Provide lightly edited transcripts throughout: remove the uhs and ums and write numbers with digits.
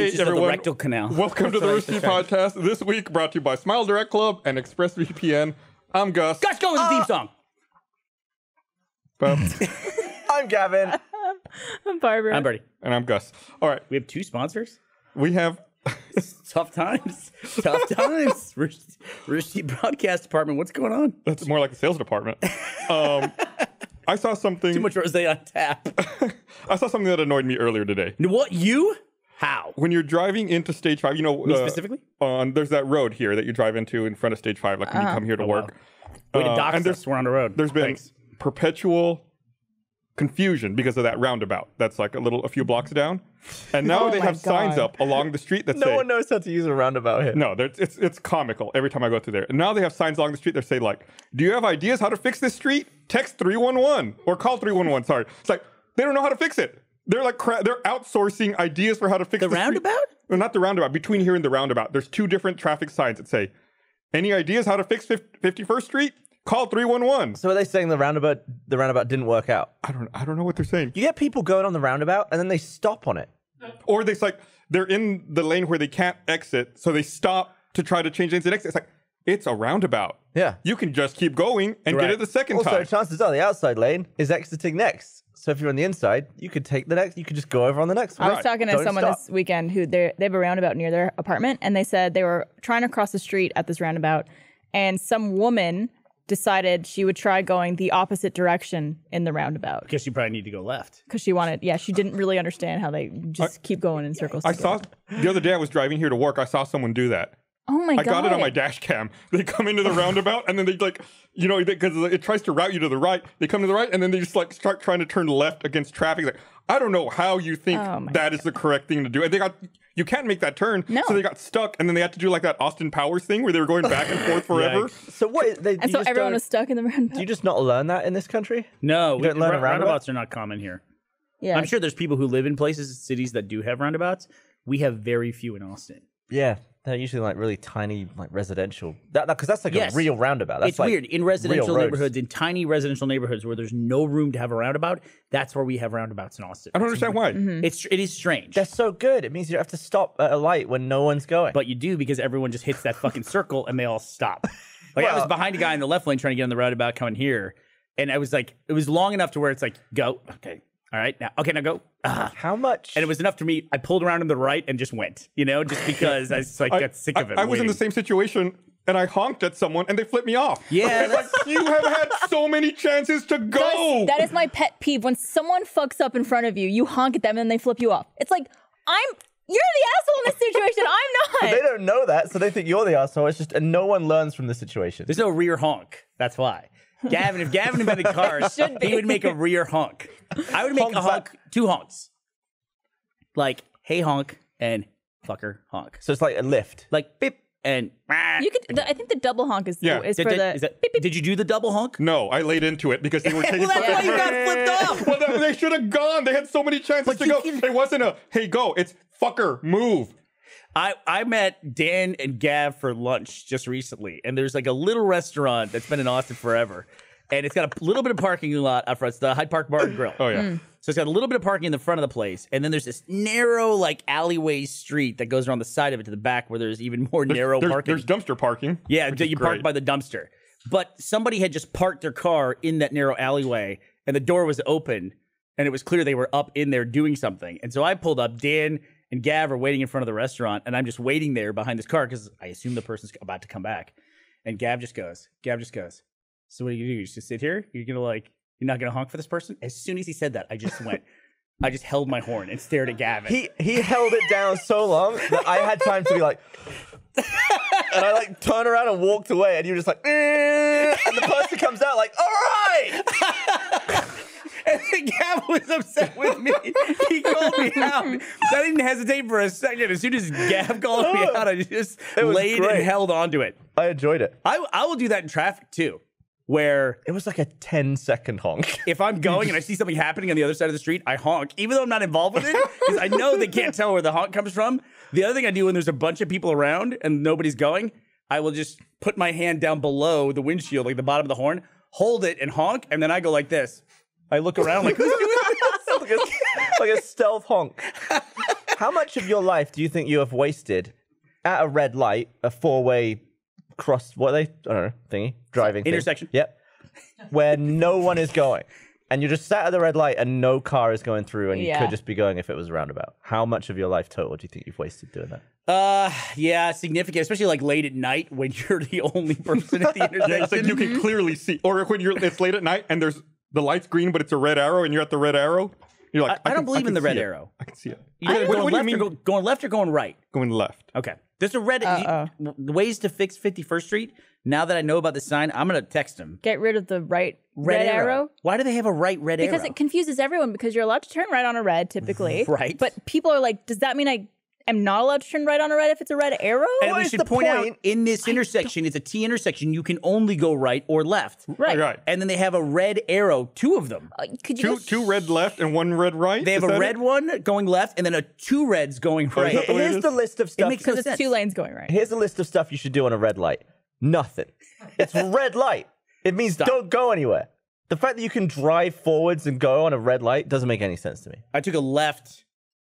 Branches of the everyone. rectal canal. Welcome to the Rooster Podcast. This week brought to you by Smile Direct Club and ExpressVPN. I'm Gus. Gus, go with the theme song. I'm Gavin. I'm Barbara. I'm Bertie. And I'm Gus. All right. We have 2 sponsors. We have... Tough times. Tough times. Rooster Broadcast Department. What's going on? That's more like the sales department. I saw something... Too much rosé on tap. I saw something that annoyed me earlier today. What? You? How? When you're driving into Stage 5, you know... Me specifically? There's that road here that you drive into in front of Stage 5, like when you come here to work. Way to dox and us. We're on the road. There's been Thanks. perpetual confusion because of that roundabout. That's like a few blocks down. And now they have signs up along the street that say... No one knows how to use a roundabout here. No, it's comical every time I go through there. And now they have signs along the street that say like, do you have ideas how to fix this street? Text 311 or call 311, sorry. It's like, they don't know how to fix it. They're like, they're outsourcing ideas for how to fix The the roundabout? Street. Well, not the roundabout, between here and the roundabout. There's 2 different traffic signs that say, any ideas how to fix 51st Street? Call 311. So are they saying the roundabout didn't work out? I don't know what they're saying. You get people going on the roundabout and then they stop on it. Or they're in the lane where they can't exit, so they stop to try to change lanes and exit. It's like, it's a roundabout. Yeah. You can just keep going and Right. get it the second Also, time. chances are the outside lane is exiting next. So if you're on the inside, you could take the next. You could just go over on the next one. I was talking to Don't someone stop. this weekend who they have a roundabout near their apartment, and they said they were trying to cross the street at this roundabout, and some woman decided she would try going the opposite direction in the roundabout Guess you probably need to go left. because she didn't really understand how they just keep going in circles. I together. saw the other day I was driving here to work. I saw someone do that. Oh my I god! got it on my dash cam. They come into the roundabout and then they because it tries to route you to the right. They come to the right and then they just like start trying to turn left against traffic. Like, I don't know how you think that is the correct thing to do. And you can't make that turn. No. So they got stuck and then they had to do like that Austin Powers thing where they were going back and forth forever. So what? and so everyone was stuck in the roundabout. Do you just not learn that in this country? No, You don't learn a roundabout? roundabouts are not common here. Yeah, I'm sure there's people who live in places, cities that do have roundabouts. We have very few in Austin. Yeah, they're usually like really tiny, like residential. Because that's like Yes. a real roundabout. That's It's like weird. In residential real roads. neighborhoods, in tiny residential neighborhoods where there's no room to have a roundabout, that's where we have roundabouts in Austin. I don't understand why. It is strange. That's so good. It means you don't have to stop at a light when no one's going. But you do because everyone just hits that fucking circle and they all stop. Like I was Well- behind a guy in the left lane trying to get on the roundabout coming here. And I was like, it was long enough to where it's like, go. Okay. All right. Now go. How much? And it was enough for me. I pulled around on the right and just went, just because I just got sick of it. I was in the waiting. same situation and I honked at someone and they flipped me off. Yeah, It's like, you have had so many chances to go. that is my pet peeve. When someone fucks up in front of you, you honk at them and they flip you off. It's like you're the asshole in this situation. I'm They not. don't know that, so they think you're the asshole. It's just, and no one learns from the situation. There's no rear honk. That's why. If Gavin invented cars, Should be. he would make a rear honk. I would make Honk a honk, back. 2 honks. Like, hey honk and fucker honk. So it's like a lift. Like, beep and You could. I think the double honk is Yeah. is for the. Did you do the double honk? No, I laid into it because they were taking Well, that's why you forever. got flipped off. Well, they should have gone. They had so many chances But to you go. can- It wasn't a, hey, go. It's fucker, move. I met Dan and Gav for lunch just recently, and there's like a little restaurant that's been in Austin forever, and it's got a little bit of parking lot out front. It's the Hyde Park Bar and Grill. Oh, yeah. So it's got a little bit of parking in the front of the place, and then there's this narrow like alleyway street that goes around the side of it to the back where there's even more narrow parking. There's dumpster parking. Yeah, which you is park great. by the dumpster. But somebody had just parked their car in that narrow alleyway, and the door was open, and it was clear they were up in there doing something. And so I pulled up. Dan and Gav are waiting in front of the restaurant, and I'm just waiting there behind this car because I assume the person's about to come back. And Gav just goes, so what are you gonna do? You just sit here? You're not gonna honk for this person? As soon as he said that, I just went. I just held my horn and stared at Gavin. He held it down so long that I had time to be like, and I like turned around and walked away, and you were just like, and the person comes out like, all right. And then Gav was upset with me. He called me out. I didn't hesitate for a second. As soon as Gav called me out, I just It was laid great. and held onto it. I enjoyed it. I will do that in traffic too, where It was like a 10-second honk. if I'm going and I see something happening on the other side of the street, I honk, even though I'm not involved with it, because I know they can't tell where the honk comes from. The other thing I do when there's a bunch of people around and nobody's going, I will just put my hand down below the windshield, like the bottom of the horn, hold it and honk, and then I go like this. I look around like, who's doing this? like a stealth honk. How much of your life do you think you have wasted at a red light, a four-way cross, what are they? I don't know, thingy, driving thing. Intersection. Yep. Where no one is going. And you're just sat at the red light and no car is going through and you could just be going if it was a roundabout. How much of your life total do you think you've wasted doing that? Yeah, significant, especially like late at night when you're the only person at the intersection. Yeah, it's like you can clearly see, or when it's late at night and there's the light's green, but it's a red arrow, and you're at the red arrow. You're like, I don't believe in the red arrow. I can see it. You're What do you mean? going left or going right? Going left. Okay. There's a red. The ways to fix 51st Street. Now that I know about the sign, I'm gonna text him. Get rid of the red arrow. Why do they have a red arrow? Because it confuses everyone. Because you're allowed to turn right on a red typically, Right. But people are like, does that mean I am not allowed to turn right on a red if it's a red arrow? And What we is should the point out point? in this intersection, it's a T intersection. You can only go right or left. Right. Right. And then they have a red arrow, two of them. Could you Two red left and one red right. They have Is a that red it? one going left, and then two reds going right. that the way it Here's is? the list of stuff. makes no because it's sense. 2 lanes going right. Here's a list of stuff you should do on a red light. Nothing. It's red light. It means don't go anywhere. The fact that you can drive forwards and go on a red light doesn't make any sense to me. I took a left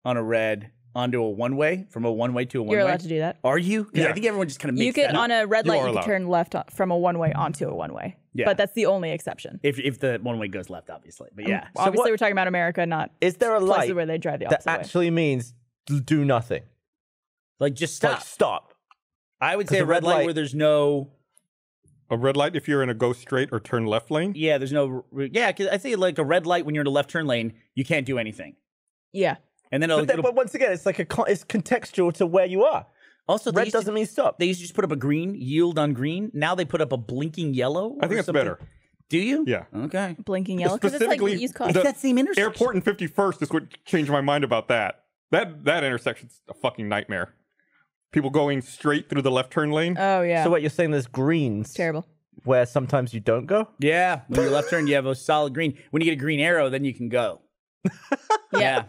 on a red onto a one-way, from a one-way to a one-way. You're allowed to do that. Are you? 'Cause Yeah. I think everyone just kind of makes You could that up. on a red You light. are You could allowed. turn left from a one-way onto a one-way. Yeah. But that's the only exception. If the one-way goes left, obviously. But yeah. Obviously, what- we're talking about America, not Is there a places light where they drive the that opposite way. actually means do nothing? Like, just Like, stop. stop. I would say a the red red light light- where there's no... A red light if you're in a go straight or turn left lane. Yeah, there's no... Yeah, because I say like a red light when you're in a left turn lane, you can't do anything. Yeah. And then But once again, it's like it's contextual to where you are. also, they Red used to- doesn't mean stop. They used to just put up a green, yield on green. Now they put up a blinking yellow. I think or it's something. better. Do you? Yeah. Okay. Blinking yellow. Because it's like Specifically, used cars. It's that same intersection. Airport and 51st is what changed my mind about that. That intersection's a fucking nightmare. People going straight through the left turn lane. Oh, yeah. So what you're saying? There's greens Terrible. where sometimes you don't go. Yeah. When you left turn, you have a solid green. When you get a green arrow, then you can go. Yeah.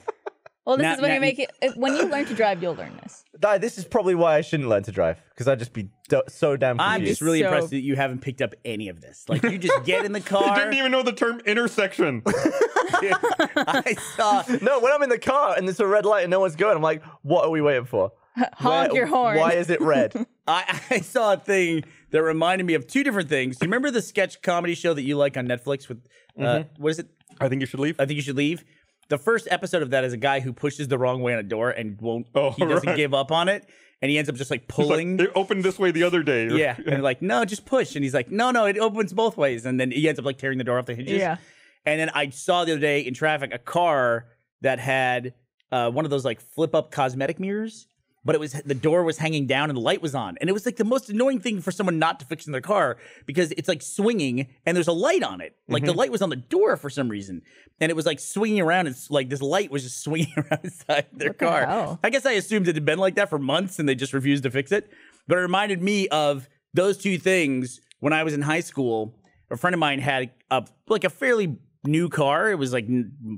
Well, this Now- is when now- you make it. When you learn to drive, you'll learn this. This is probably why I shouldn't learn to drive because I'd just be so damn confused. I'm just really So- impressed that you haven't picked up any of this. Like, you just get in the You car. didn't even know the term intersection. I saw. No, when I'm in the car and there's a red light and no one's going, I'm like, what are we waiting for? Honk your horn. Why is it red? I saw a thing that reminded me of two different things. Do you remember the sketch comedy show that you like on Netflix with, what is it? I think you should leave. I Think You Should Leave. The first episode of that is a guy who pushes the wrong way on a door and won't, Oh, he doesn't right. give up on it. And he ends up just like It's like, pulling. it opened this way the other day. Yeah. And they're like, no, just push. And he's like, no, it opens both ways. And then he ends up like tearing the door off the hinges. Yeah. And then I saw the other day in traffic a car that had one of those like flip up cosmetic mirrors, but the door was hanging down and the light was on. And it was like the most annoying thing for someone not to fix in their car because it's like swinging and there's a light on it. Like the light was on the door for some reason. And it was like swinging around. It's like this light was just swinging around inside their the car. hell? I guess I assumed it had been like that for months and they just refused to fix it. But it reminded me of those two things when I was in high school. A friend of mine had a fairly new car. It was like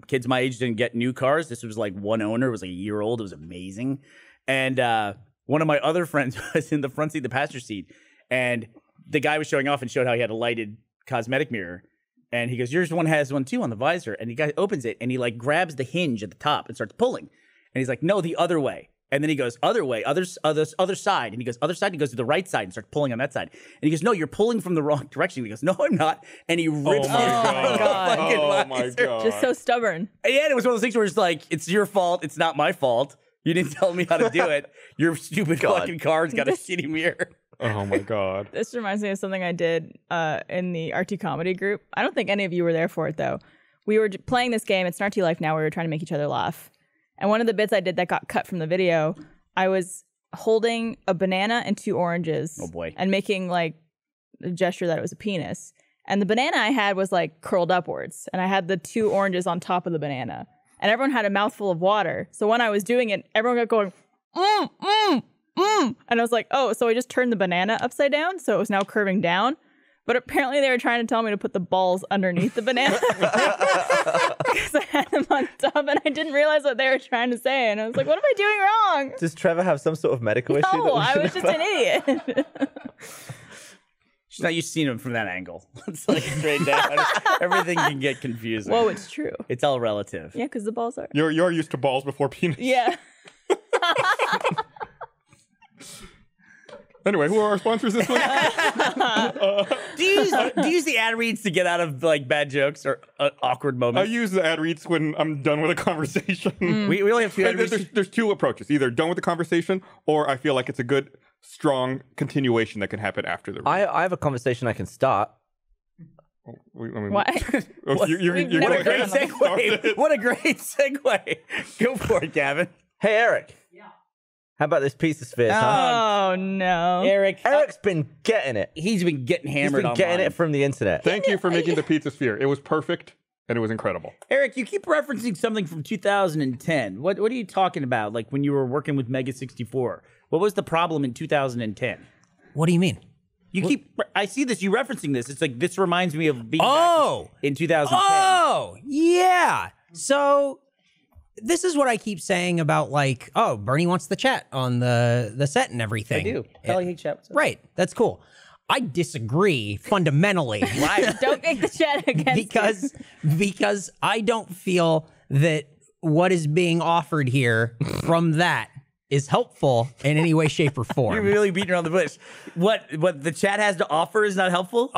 kids my age didn't get new cars. This was like one owner. It was like a year old. It was amazing. And one of my other friends was in the front seat, the passenger seat, and the guy was showing off and showed how he had a lighted cosmetic mirror. And he goes, yours one has one too on the visor. And the guy opens it and he like grabs the hinge at the top and starts pulling. And he's like, no, the other way. And then he goes, other way, other side. And he goes, other side. And he goes to the right side and starts pulling on that side. And he goes, no, you're pulling from the wrong direction. And he goes, no, I'm not. And he rips Oh my it out of the god. fucking Oh my visor. god. Just so stubborn. And yeah, it was one of those things where it's like, it's your fault. It's not my fault. You didn't tell me how to do it. Your stupid fucking car's got a shitty mirror. Oh my god. This reminds me of something I did in the RT comedy group. I don't think any of you were there for it, though. We were playing this game. It's an RT Life now. We were trying to make each other laugh. And one of the bits I did that got cut from the video, I was holding a banana and 2 oranges. Oh, boy. And making like a gesture that it was a penis. And the banana I had was like curled upwards. And I had the 2 oranges on top of the banana. And everyone had a mouthful of water. So when I was doing it, everyone got going, And I was like, oh, so I just turned the banana upside down. So it was now curving down. But apparently they were trying to tell me to put the balls underneath the banana. Because I had them on top and I didn't realize what they were trying to say. And I was like, what am I doing wrong? Does Trevor have some sort of medical issue? No, that we I should was know just an about? idiot. She's not used to seeing him from that angle. It's like straight down. Everything can get confusing. Whoa, it's true. It's all relative. Yeah, because the balls are. You're used to balls before penis. Yeah. Anyway, who are our sponsors this week? Do you use the ad reads to get out of like bad jokes or awkward I moments? use the ad reads when I'm done with a conversation. We only have two ad reads. There's two approaches. Either done with the conversation, or I feel like it's a good, strong continuation that can happen after the read. I have a conversation I can start. What? You're We've going What a never great done that segue. What a great segue. Go for it, Gavin. Hey, Eric. Yeah. How about this pizza sphere? Oh, no. Eric. Eric's been getting it. He's been getting He's hammered been getting online. it from the internet. Thank you for making the pizza sphere. It was perfect and it was incredible. Eric, you keep referencing something from 2010. What are you talking about? Like when you were working with Mega 64. What was the problem in 2010? What do you mean? I see this. You referencing this. It's like this reminds me of being Oh! back in 2010. Oh, yeah. So this is what I keep saying about like, oh, Bernie wants the chat on the set and everything. I do. Kelly, hey, chat. What's up? Right. That's cool. I disagree fundamentally. Why? Don't make the chat against because I don't feel that what is being offered here from that is helpful in any way, shape, or You're form. really beating around the bush. What the chat has to offer is not helpful?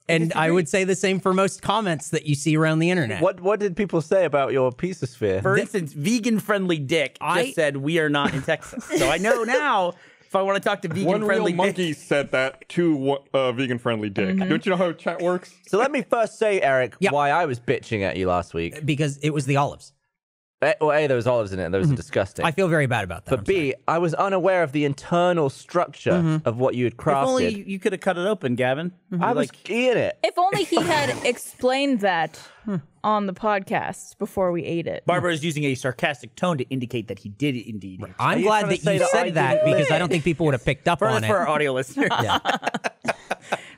And I would say the same for most comments that you see around the internet. What did people say about your pizza sphere? For instance, vegan-friendly Dick just said we are not in Texas. So I know now if I want to talk to One vegan-friendly real monkey Dick. said that to vegan-friendly Dick. Don't you know how chat works? So let me first say, Eric, Yep. why I was bitching at you last week. Because it was the olives. Well, A, there was olives in it. That was disgusting. I feel very bad about that. But I'm B, I was unaware of the internal structure of what you had If crafted. only you could have cut it open, Gavin. I was eating it. If only he had explained that on the podcast before we ate it. Barbara is using a sarcastic tone to indicate that he did indeed. I'm you glad trying to that say you that I said that didn't because I don't think people would have picked up on For our it. audio listeners.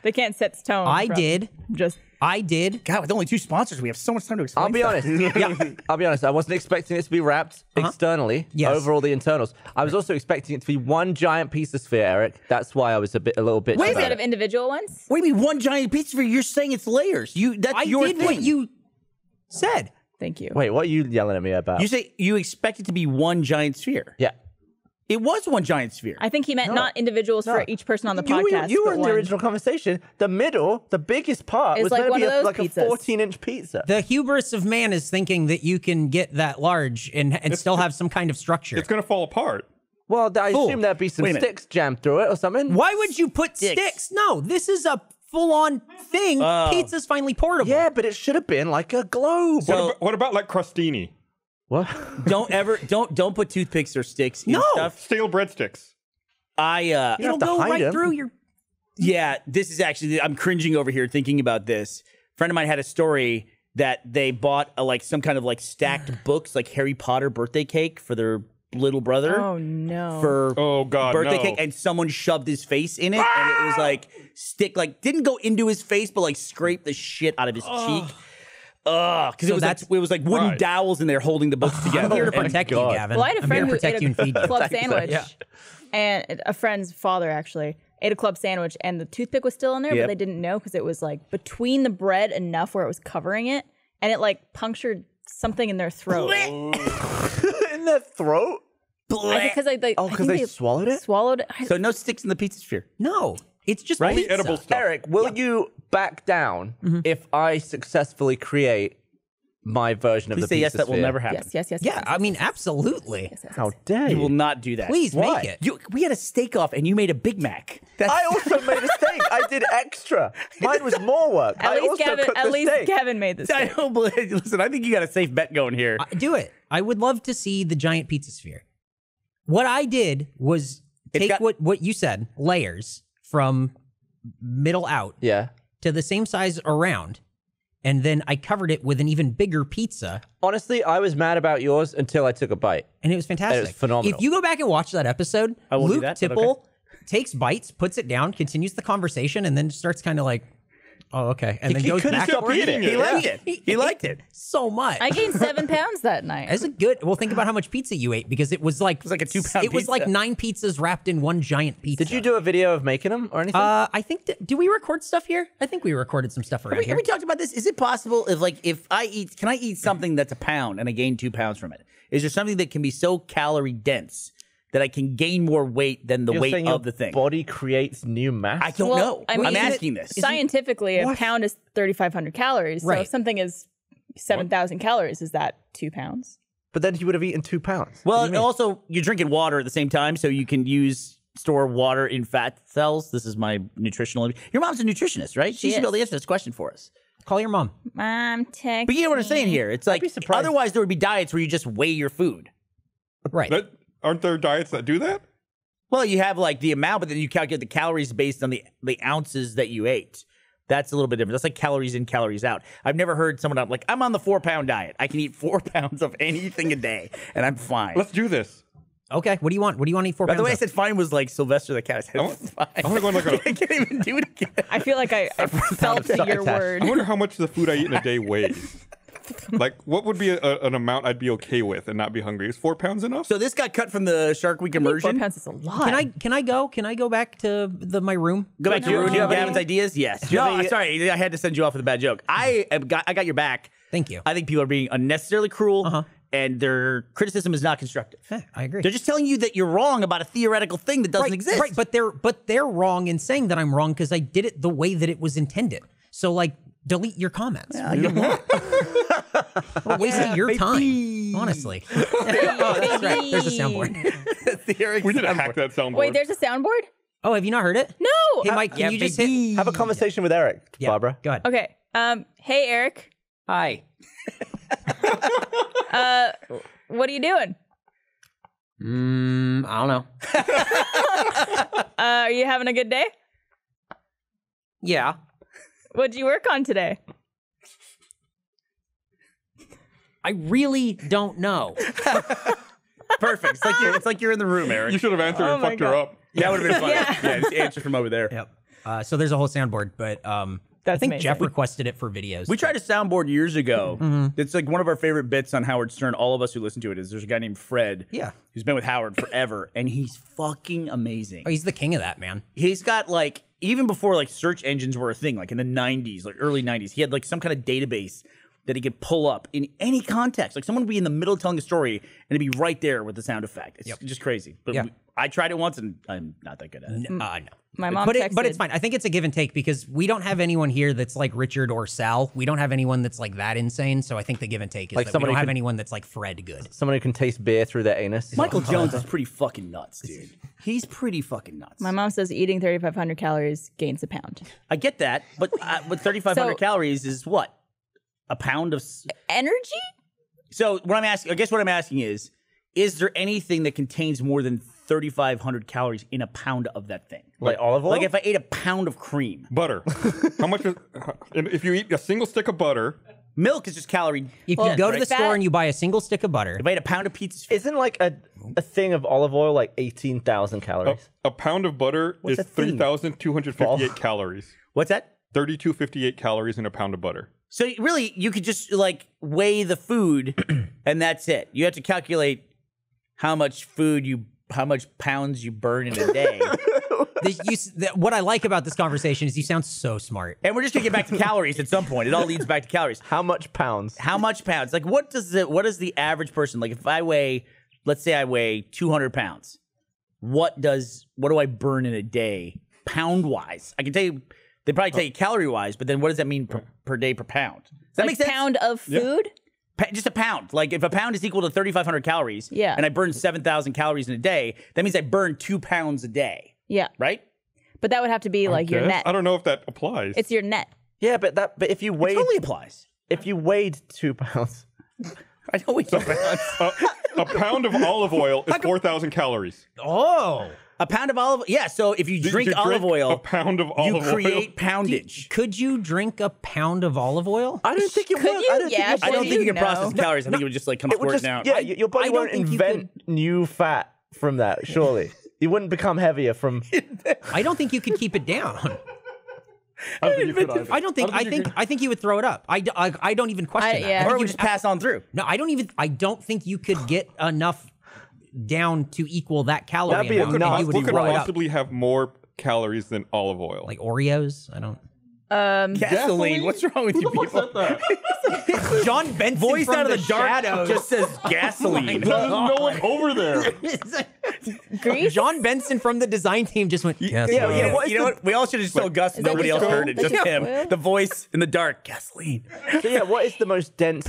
They can't set the tone. I from did. Just I did. God, with only two sponsors, we have so much time to explain. I'll be stuff. honest. I'll be honest. I wasn't expecting it to be wrapped externally Yes. over all the internals. I was also expecting it to be one giant pizza sphere, Eric. That's why I was a little bit. instead of individual ones. What do you mean one giant pizza for you? You're saying it's layers. That's I your did thing. what you said. Thank you. Wait, what are you yelling at me about? You say you expect it to be one giant sphere. yeah. It was one giant sphere. I think he meant not individuals for each person on the You podcast. you were but in the one. original conversation. The middle, the biggest part, It's was like going one to be of those like a pizzas. 14-inch pizza. The hubris of man is thinking that you can get that large and still have some kind of structure. It's going to fall apart. Well, I Fool. assume there'd be some Wait a minute. sticks jammed through it or something. Why would you put sticks? No, this is a full-on thing. Pizza's finally portable. Yeah, but it should have been like a globe. So- What about like crostini? What? don't put toothpicks or sticks in No. stuff. Stale breadsticks. I You It'll have to go hide right 'em. through your. yeah, this is actually I'm cringing over here thinking about this. A friend of mine had a story that they bought some kind of like stacked books, like Harry Potter birthday cake for their little brother. Oh no. For Oh God, birthday no. cake, and someone shoved his face in it, and it was like didn't go into his face, but like scraped the shit out of his cheek. Because So that's- it was like wooden Right. dowels in there holding the books together. I'm here to And- protect you, God. Gavin. Well, I had a I'm here friend to who protect ate you and feed a you. club sandwich, and a friend's father actually ate a club sandwich, and the toothpick was still in there, Yep. but they didn't know because it was like between the bread enough where it was covering it, and it like punctured something in their throat. In their throat? Because I Oh, I 'cause think they swallowed it? Swallowed. So no sticks in the pizza sphere. No, it's just Only pizza. edible stuff. Eric, will you back down if I successfully create my version of Please the say pizza yes. That will sphere? never happen. Yes. Yeah, I mean, absolutely. How dare You you? will not do that. Please Why? make it. We had a steak off, and you made a Big Mac. That's, I also made a steak. I did extra. Mine was more work. At I least also Gavin. cooked At the least steak. Gavin made this. I don't believe. Listen, I think you got a safe bet going here. Do it. I would love to see the giant pizza sphere. What I did was It's take got- what you said, layers from middle out Yeah. to the same size around, and then I covered it with an even bigger pizza, Honestly, I was mad about yours until I took a bite. and it was fantastic. It was phenomenal. If you go back and watch that episode, I won't do Luke that, but Tipple takes bites, puts it down, continues the conversation, and then starts kind of like Oh, okay. And then He goes couldn't back stop up. eating He it. liked it. He liked it. So much. I gained 7 pounds that night. As a good, well, think about how much pizza you ate because it was like like a 2-pound It was like pizza. 9 pizzas wrapped in one giant pizza. Did you do a video of making them or anything? I think. Do we record stuff here? I think we recorded some stuff around Have here. we talked about this? Is it possible if I eat, can I eat something that's a pound and I gain 2 pounds from it? Is there something that can be so calorie dense that I can gain more weight than the You're weight saying of your the thing? body creates new mass. I don't Well, know. I mean, I'm isn't it- asking this. Scientifically, a pound is 3,500 calories. So Right. if something is 7,000 calories, is that 2 pounds? But then he would have eaten 2 pounds. Well, and also you're drinking water at the same time, so you can store water in fat cells. This is my nutritional. Your mom's a nutritionist, right? She should be able to answer this question for us. Call your mom. I'm texting. But you know what I'm saying here? It's like be surprised. otherwise there would be diets where you just weigh your food. Right. Aren't there diets that do that? Well, you have like the amount, but then you calculate the calories based on the ounces that you ate. That's a little bit different. That's like calories in, calories out. I've never heard someone like, I'm on the 4-pound diet. I can eat 4 pounds of anything a day, and I'm fine. Let's do this. Okay. What do you want? What do you want to eat 4 By pounds the way, I of? said fine was like Sylvester the cat. I said fine. I wanna go on like a- I can't even do it again. I feel like I felt your attached. word. I wonder how much the food I eat in a day weighs. Like, what would be an amount I'd be okay with and not be hungry? Is 4 pounds enough? So this got cut from the Shark Week 4 immersion. pounds is a lot. Can I go? Can I go back to my room? Go back to your do you have Gavin's any- ideas. Yes. you have No, any- sorry, I had to send you off with a bad joke. I got your back. Thank you. I think people are being unnecessarily cruel, and their criticism is not constructive. I agree. They're just telling you that you're wrong about a theoretical thing that doesn't exist. Right, but they're wrong in saying that I'm wrong because I did it the way that it was intended. So like, delete your comments. We're wasting your time, honestly. Oh, that's right. There's a soundboard. We need to hack that soundboard. Wait, there's a soundboard? Oh, have you not heard it? No. Hey, Mike, can you just hit? Have a conversation with Eric, Barbara. Go ahead. Okay. Hey, Eric. Hi. What are you doing? I don't know. Are you having a good day? Yeah. What'd you work on today? I really don't know. Perfect. It's like you're in the room, Eric. You should have answered and my fucked her God. up. That would have been funny. Yeah. Yeah, just answer from over there. Yep. So there's a whole soundboard, but I That's think amazing. Jeff requested it for videos. We tried a soundboard years ago. It's like one of our favorite bits on Howard Stern. All of us who listen to it is there's a guy named Fred. Yeah. Who's been with Howard forever, and he's fucking amazing. Oh, he's the king of that, man. He's got like even before like search engines were a thing, like in the 90s, like early 90s, he had like some kind of database that he could pull up in any context. Like someone would be in the middle of telling a story and it'd be right there with the sound effect. It's just crazy. But Yeah. I tried it once and I'm not that good at it. No. My mom But texted. it's fine. I think it's a give and take because we don't have anyone here that's like Richard or Sal. We don't have anyone that's like that insane. So I think the give and take is Like that we somebody don't have could- anyone that's like Fred good. Someone who can taste beer through their anus. Michael Jones is pretty fucking nuts, dude. He's pretty fucking nuts. My mom says eating 3,500 calories gains a pound. I get that, but 3,500 So- calories is what? A pound of. Energy? So what I'm asking, I guess what I'm asking is there anything that contains more than 3,500 calories in a pound of that thing? Like olive oil? Like if I ate a pound of cream, Butter. How much is, if you eat a single stick of butter, milk is just calorie. If Well, you go to right. the store and you buy a single stick of butter, If I ate a pound of pizza, Isn't like a thing of olive oil like 18,000 calories? a pound of butter is that thing? 3,258 calories. what's that? 3,258 calories in a pound of butter. So really, you could just like weigh the food, and that's it. You have to calculate how much pounds you burn in a day. what I like about this conversation is you sound so smart. And we're just gonna get back to calories at some point. It all leads back to calories. How much pounds? How much pounds? Like, what is the average person? Like, if I weigh, let's say I weigh 200 pounds, what do I burn in a day, pound wise? I can tell you, they probably tell you calorie wise, but then what does that mean per day per pound? Does that Like make sense? pound of food? Just a pound. Like, if a pound is equal to 3,500 calories, Yeah. and I burn 7,000 calories in a day, that means I burn 2 pounds a day, Yeah. right? But that would have to be like your Yes? net. I don't know if that applies. It's your net. Yeah, but if you It weighed totally applies. if you weighed 2 pounds, I know we don't pounds. a pound of olive oil is 4,000 calories. Oh, A pound of olive. Yeah. So if you drink You olive oil, a pound of you olive oil. create poundage. could you drink a pound of olive oil? I don't think you Could would. you? I don't think Yeah, your I don't body- think you can No. process calories. I think it would just like come It would squirting just out. yeah. Your body I don't won't think you invent new fat from that. Surely you wouldn't become heavier from. I don't think you could keep it down. I don't think you could either. I don't think. I think you would throw it up. I don't even question that. yeah. I think Or we you just pass on through. No, I don't think you could get enough down to equal that calorie That'd be amount. enough. and you What would could throw it up. possibly have more calories than olive oil? Like Oreos? I don't. Gasoline. What's wrong with you people? John Benson Voice from out of the dark shadows. just says gasoline. There's no one over there. Grease? John Benson from the design team just went. yeah, what is You know what? We all should have just told Gus. Nobody else just heard it. oil? Just Is it him. oil? The voice in the dark. Gasoline. So yeah, what is the most dense,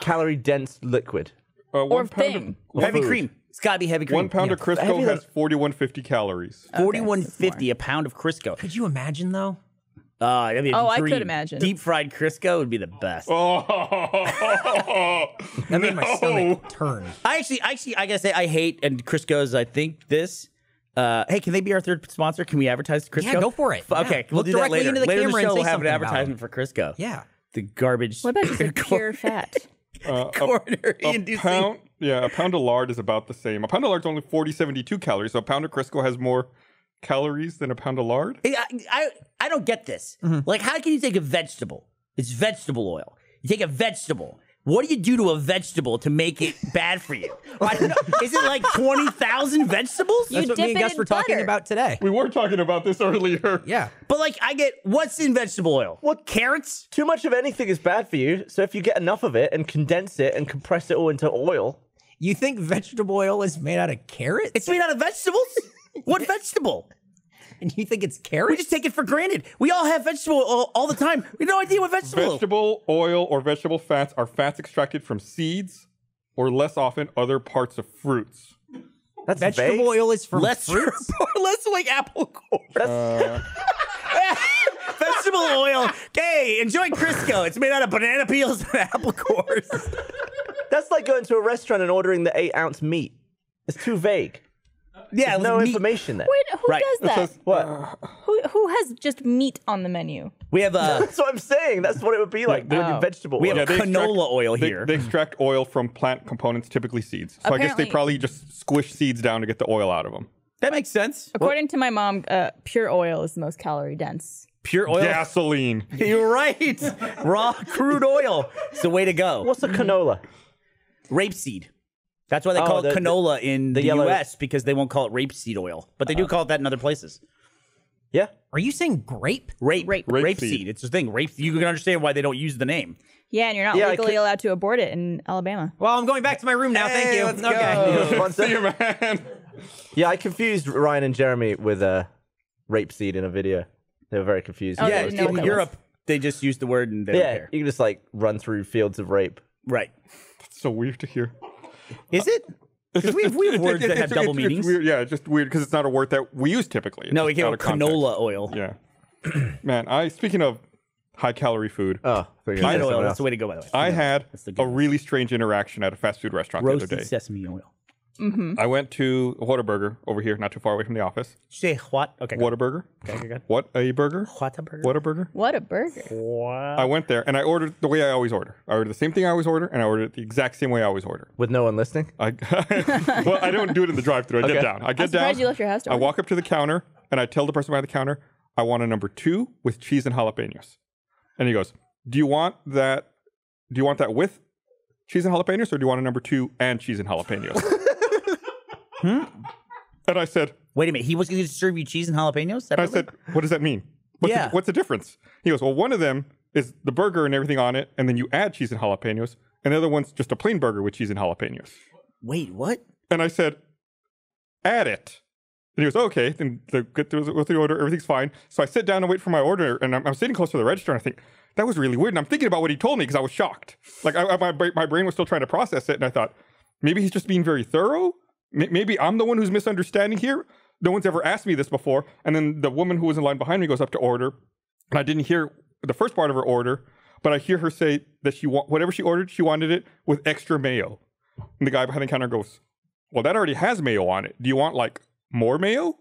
calorie-dense liquid? Or 1 pound thing. of Heavy food. cream. It's got to be heavy cream. 1 pound of Crisco Heavy has 4150 calories. 4150 a pound of Crisco. Could you imagine though? That'd be a Oh, I could dream. imagine. Deep fried Crisco would be the best. Oh, That made my stomach turn. I gotta say, I hate and Crisco's. I think this. Hey, can they be our third sponsor? Can we advertise Crisco? Yeah, go for it. Okay, Yeah. we'll Look do that directly later. into the Later in the camera and show, say we'll have an something about advertisement for Crisco. Yeah. The garbage. What about just a pure fat? coronary a inducing. pound of lard is about the same. A pound of lard is only 4072 calories. So a pound of Crisco has more calories than a pound of lard. I don't get this. Like, how can you take a vegetable? It's vegetable oil. You take a vegetable. What do you do to a vegetable to make it bad for you? I don't know. Is it like 20,000 vegetables? That's what dip me and it Gus in were talking butter. about today. We were talking about this earlier. Yeah. But like, I get what's in vegetable oil? What carrots? Too much of anything is bad for you. So if you get enough of it and condense it and compress it all into oil, You think vegetable oil is made out of carrots? It's made out of vegetables. What vegetable? And you think it's We carrots? just take it for granted. We all have vegetable oil all the time. We have no idea what vegetable. Vegetable oil or vegetable fats are fats extracted from seeds or less often other parts of fruits. that's Vegetable vague. oil is from Less fruits. less like apple core. Vegetable oil. Okay, enjoy Crisco. It's made out of banana peels and apple cores. That's like going to a restaurant and ordering the 8-ounce meat. It's too vague. Yeah, No meat. information there. Wait, who Right. does that? What? Who has just meat on the menu? We have That's what I'm saying. That's what it would be like. they're- Like vegetable we oil. have they canola oil they- here. They extract oil from plant components, typically seeds. So I guess they Apparently- probably just squish seeds down to get the oil out of them. That makes sense. According to my mom, pure oil is the most calorie dense. Pure oil. Gasoline. You're right. Raw crude oil. It's the way to go. What's a canola? Rapeseed. That's why they Oh, call the- it canola in the yellow- U.S. because they won't call it rapeseed oil, but they do call it that in other places. Yeah. Are you saying grape? Rapeseed. Rapeseed. It's the thing. Rape. You can understand why they don't use the name. Yeah, and you're not Yeah, I legally could- allowed to abort it in Alabama. Well, I'm going back to my room now. Thank Hey, you. let's Okay. Sponsor? See you, man. Yeah, I confused Ryan and Jeremy with rapeseed in a video. They were very confused. Oh, Yeah, they didn't know what in that Europe they just use the word and they don't Yeah, care. you can just like run through fields of rape. Right? It's so weird to hear. Is it? Because we have words that have double meanings. It's weird. Yeah, it's just weird because it's not a word that we use typically. It's No, we just get out of context. canola oil. Yeah. Man, speaking of high calorie food, Oh, Peanut oil. That's the way to go, by the way. I had That's the a good one. really strange interaction at a fast food restaurant the other Roasted day. sesame oil. I went to Whataburger over here, not too far away from the office. Say what? Okay. Good. Whataburger. Okay, good. What a burger? Whataburger. Whataburger. What a burger. I went there and I ordered the way I always order. I ordered the same thing I always order, and I ordered it the exact same way I always order. With no one listening? Well, I don't do it in the drive-thru. I Okay. get down. I get I'm surprised down. you left your house to I order. walk up to the counter and I tell the person behind the counter, I want a number 2 with cheese and jalapenos. And he goes, "Do you want that? Do you want that with cheese and jalapenos, or do you want a number 2 and cheese and jalapenos?" And I said, Wait a minute. He was going to serve you cheese and jalapenos? I separately? said, "What does that mean? Yeah. What's the difference?" He goes, "Well, one of them is the burger and everything on it, and then you add cheese and jalapenos, and the other one's just a plain burger with cheese and jalapenos." Wait, what? And I said, "Add it." And he goes, "Okay." Then go through the order, everything's fine. So I sit down and wait for my order, and I'm sitting close to the register, and I think, that was really weird. And I'm thinking about what he told me because I was shocked. Like my brain was still trying to process it, and I thought, maybe he's just being very thorough. Maybe I'm the one who's misunderstanding here. No one's ever asked me this before. And then the woman who was in line behind me goes up to order, and I didn't hear the first part of her order, but I hear her say that whatever she ordered, she wanted it with extra mayo. And the guy behind the counter goes, "Well, that already has mayo on it. Do you want like more mayo?"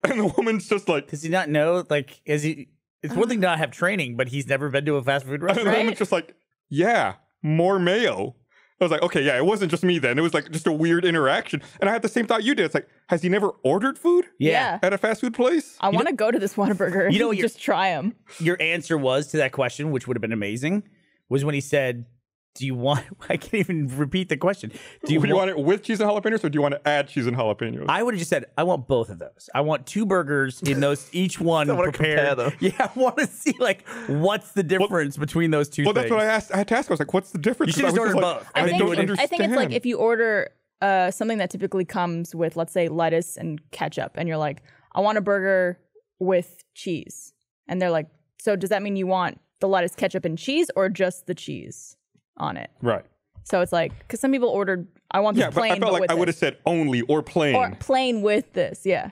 And the woman's just like, Does he not know? Like, is he? It's one thing to not have training, but he's never been to a fast food and the restaurant. woman's just like, "Yeah, more mayo." I was like, okay, yeah, it wasn't just me then. It was like just a weird interaction. And I had the same thought you did. It's like, has he never ordered food Yeah. at a fast food place? I want to go to this Whataburger and You know what just try them. Your answer was to that question, which would have been amazing, was when he said, do you want, I can't even repeat the question. Do you want it with cheese and jalapenos or do you want to add cheese and jalapenos? I would have just said, I want both of those. I want 2 burgers in those, each one I wanna compare prepared. them. Yeah, I want to see like what's the difference between those two Well, things. that's what I asked. I had to ask. I was like, what's the difference? You should 'Cause just I was order like, both. I And then don't you would- understand. I think it's like if you order something that typically comes with, let's say, lettuce and ketchup, and you're like, I want a burger with cheese. And they're like, so does that mean you want the lettuce, ketchup, and cheese or just the cheese on it? Right. So it's like, because some people ordered, I want this Yeah, but plain, I felt like with I would have this. said only or plain. Or plain with this, yeah.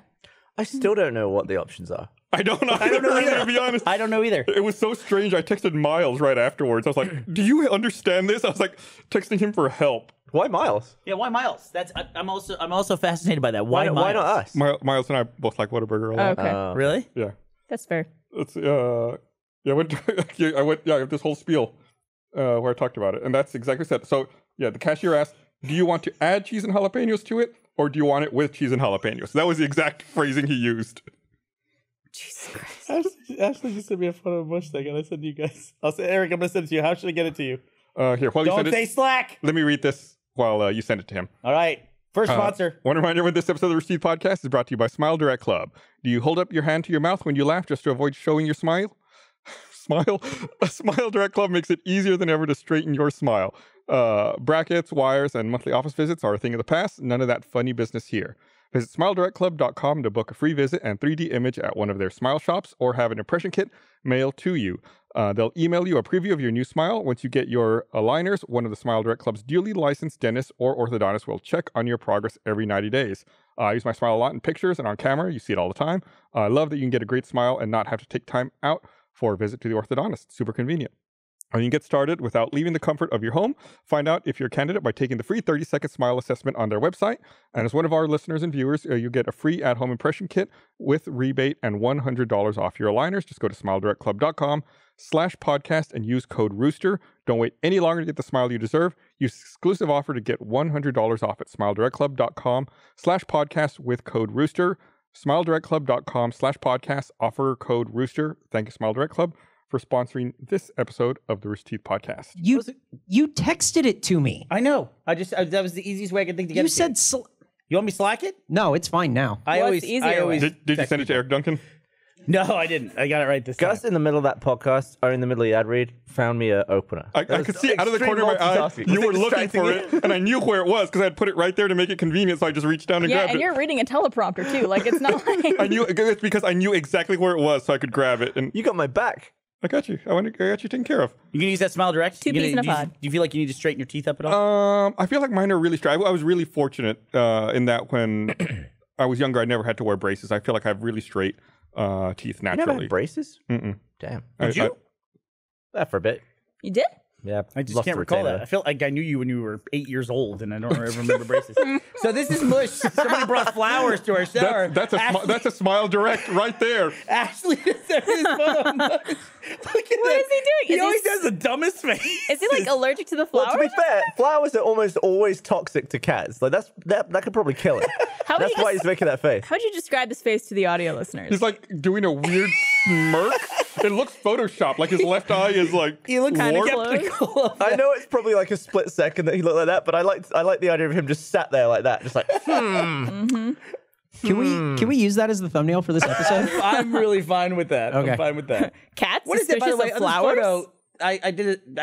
I still don't know what the options are. I don't know. I don't know either, to be honest. I don't know either. It was so strange. I texted Miles right afterwards. I was like, do you understand this? I was like texting him for help. Why Miles? Yeah, why Miles? I'm also fascinated by that. Why not Miles? us? Miles and I both like Whataburger a lot. Okay. Really? Yeah. That's fair. It's I went this whole spiel where I talked about it, and that's exactly what I said. So yeah, the cashier asked, "Do you want to add cheese and jalapenos to it, or do you want it with cheese and jalapenos?" That was the exact phrasing he used. Jesus Christ. Ashley just sent me a photo of Mush thing, and I said to you guys, I'll say, Eric, I'm gonna send it to you. How should I get it to you? Here, while you Don't send say it, Slack. let me read this while you send it to him. All right. First sponsor. Want to remind everyone this episode of the Rooster Teeth Podcast is brought to you by Smile Direct Club. Do you hold up your hand to your mouth when you laugh just to avoid showing your smile? Smile? A Smile Direct Club makes it easier than ever to straighten your smile. Brackets, wires, and monthly office visits are a thing of the past. None of that funny business here. Visit SmileDirectClub.com to book a free visit and 3D image at one of their smile shops or have an impression kit mailed to you. They'll email you a preview of your new smile. Once you get your aligners, one of the Smile Direct Club's duly licensed dentists or orthodontist will check on your progress every 90 days. I use my smile a lot in pictures and on camera. You see it all the time. I love that you can get a great smile and not have to take time out for a visit to the orthodontist. Super convenient. You can get started without leaving the comfort of your home. Find out if you're a candidate by taking the free 30-second smile assessment on their website. And as one of our listeners and viewers, you get a free at-home impression kit with rebate and $100 off your aligners. Just go to SmileDirectClub.com/podcast and use code Rooster. Don't wait any longer to get the smile you deserve. Use this exclusive offer to get $100 off at SmileDirectClub.com/podcast with code Rooster. SmileDirectClub.com/podcast. Offer code Rooster. Thank you, Smile Direct Club, for sponsoring this episode of the Rooster Teeth Podcast. You texted it to me. I know. That was the easiest way I could think to get You it. said You want me to Slack it? no. It's fine now. What's the easier way? Did you send it to Eric Duncan? No, I didn't. I got it right this time. Gus in the middle of that podcast, or in the middle of the ad read, found me an opener. I could see out of the corner of my eye you were looking for it, and I knew where it was because I had put it right there to make it convenient. So I just reached down and Yeah, grabbed and it. you're reading a teleprompter too. Like it's not like I knew it's because I knew exactly where it was, so I could grab it. And You got my back. I got you. I got you taken care of. You can use that Smile Direct? Two peas in a pod. Do you feel like you need to straighten your teeth up at all? I feel like mine are really straight. I was really fortunate in that when I was younger, I never had to wear braces. I feel like I have really straight teeth You never naturally. had braces? Mm-mm. Damn. Did you? That for a bit. you did. Yeah. I just lost can't the recall retainer. that. I feel like I knew you when you were 8 years old, and I don't ever remember braces. So this is Mush. Somebody brought flowers to our shower. That's a Smile Direct right there. Ashley just sent me this photo of Mush. Look at What is he doing? He Is always he- has the dumbest face. Is he like allergic to the Well, flowers? to be fair, flowers are almost always toxic to cats. Like that could probably kill it. How would That's you why just- he's making that face. How would you describe his face to the audio listeners? He's like doing a weird smirk. It looks Photoshopped. Like his left eye is like He looks Kinda warped. close. skeptical. I know it's probably like a split second that he looked like that, but I like the idea of him just sat there like that, just like Can we use that as the thumbnail for this episode? I'm really fine with that. Okay. I'm fine with that. Cats What is it, by the suspicious way? of On this flowers? photo, I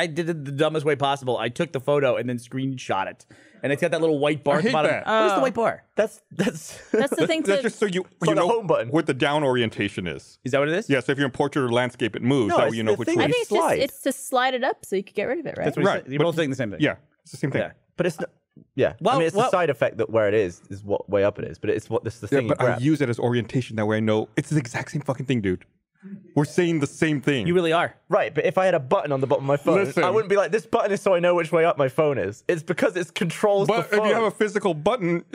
did it the dumbest way possible. I took the photo and then screenshot it. And it's got that little white bar I at the hate bottom. that. What is the white bar? that's That's the thing That's to. just so you like a know home button. what the down orientation is. Is that what it is? Yeah, so if you're in portrait or landscape, it moves. No, that it's way you know the which thing way. I you think it's just slide. it's to slide it up so you could get rid of it, right? That's what Right, you're both saying the same thing. Yeah, it's the same thing. Yeah. but it's not. Yeah, Well- I mean it's well- the side effect that where it is what way up it is, but it's what this is the Yeah, thing. but you I grab. use it as orientation. That way I know it's the exact same fucking thing, dude. We're saying the same thing. You really are. Right, but if I had a button on the bottom of my phone, Listen. I wouldn't be like, this button is so I know which way up my phone is. It's because it controls but the if phone. you have a physical button,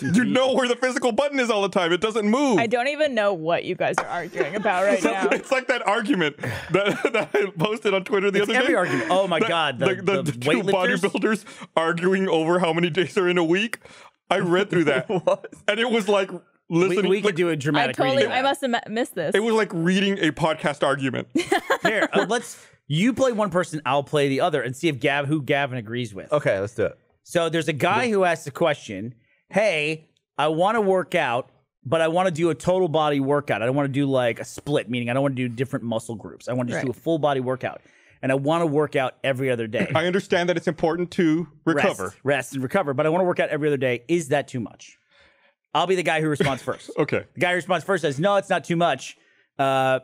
You know where the physical button is all the time. It doesn't move. I don't even know what you guys are arguing about right now. It's like that argument that I posted on Twitter the other day. Every argument. Oh my God. The two weightlifters? bodybuilders arguing over how many days are in a week. I read through that. And it was like listening. We could like, do a dramatic reading. I must have missed this. It was like reading a podcast argument. Here, you play one person, I'll play the other, and see if who Gavin agrees with. Okay, let's do it. So there's a guy who asks the question, hey, I want to work out, but I want to do a total body workout. I don't want to do like a split, meaning I don't want to do different muscle groups. I want to just do a full body workout. And I want to work out every other day. I understand that it's important to recover. Rest and recover, but I want to work out every other day. Is that too much? I'll be the guy who responds first. Okay. The guy who responds first says, no, it's not too much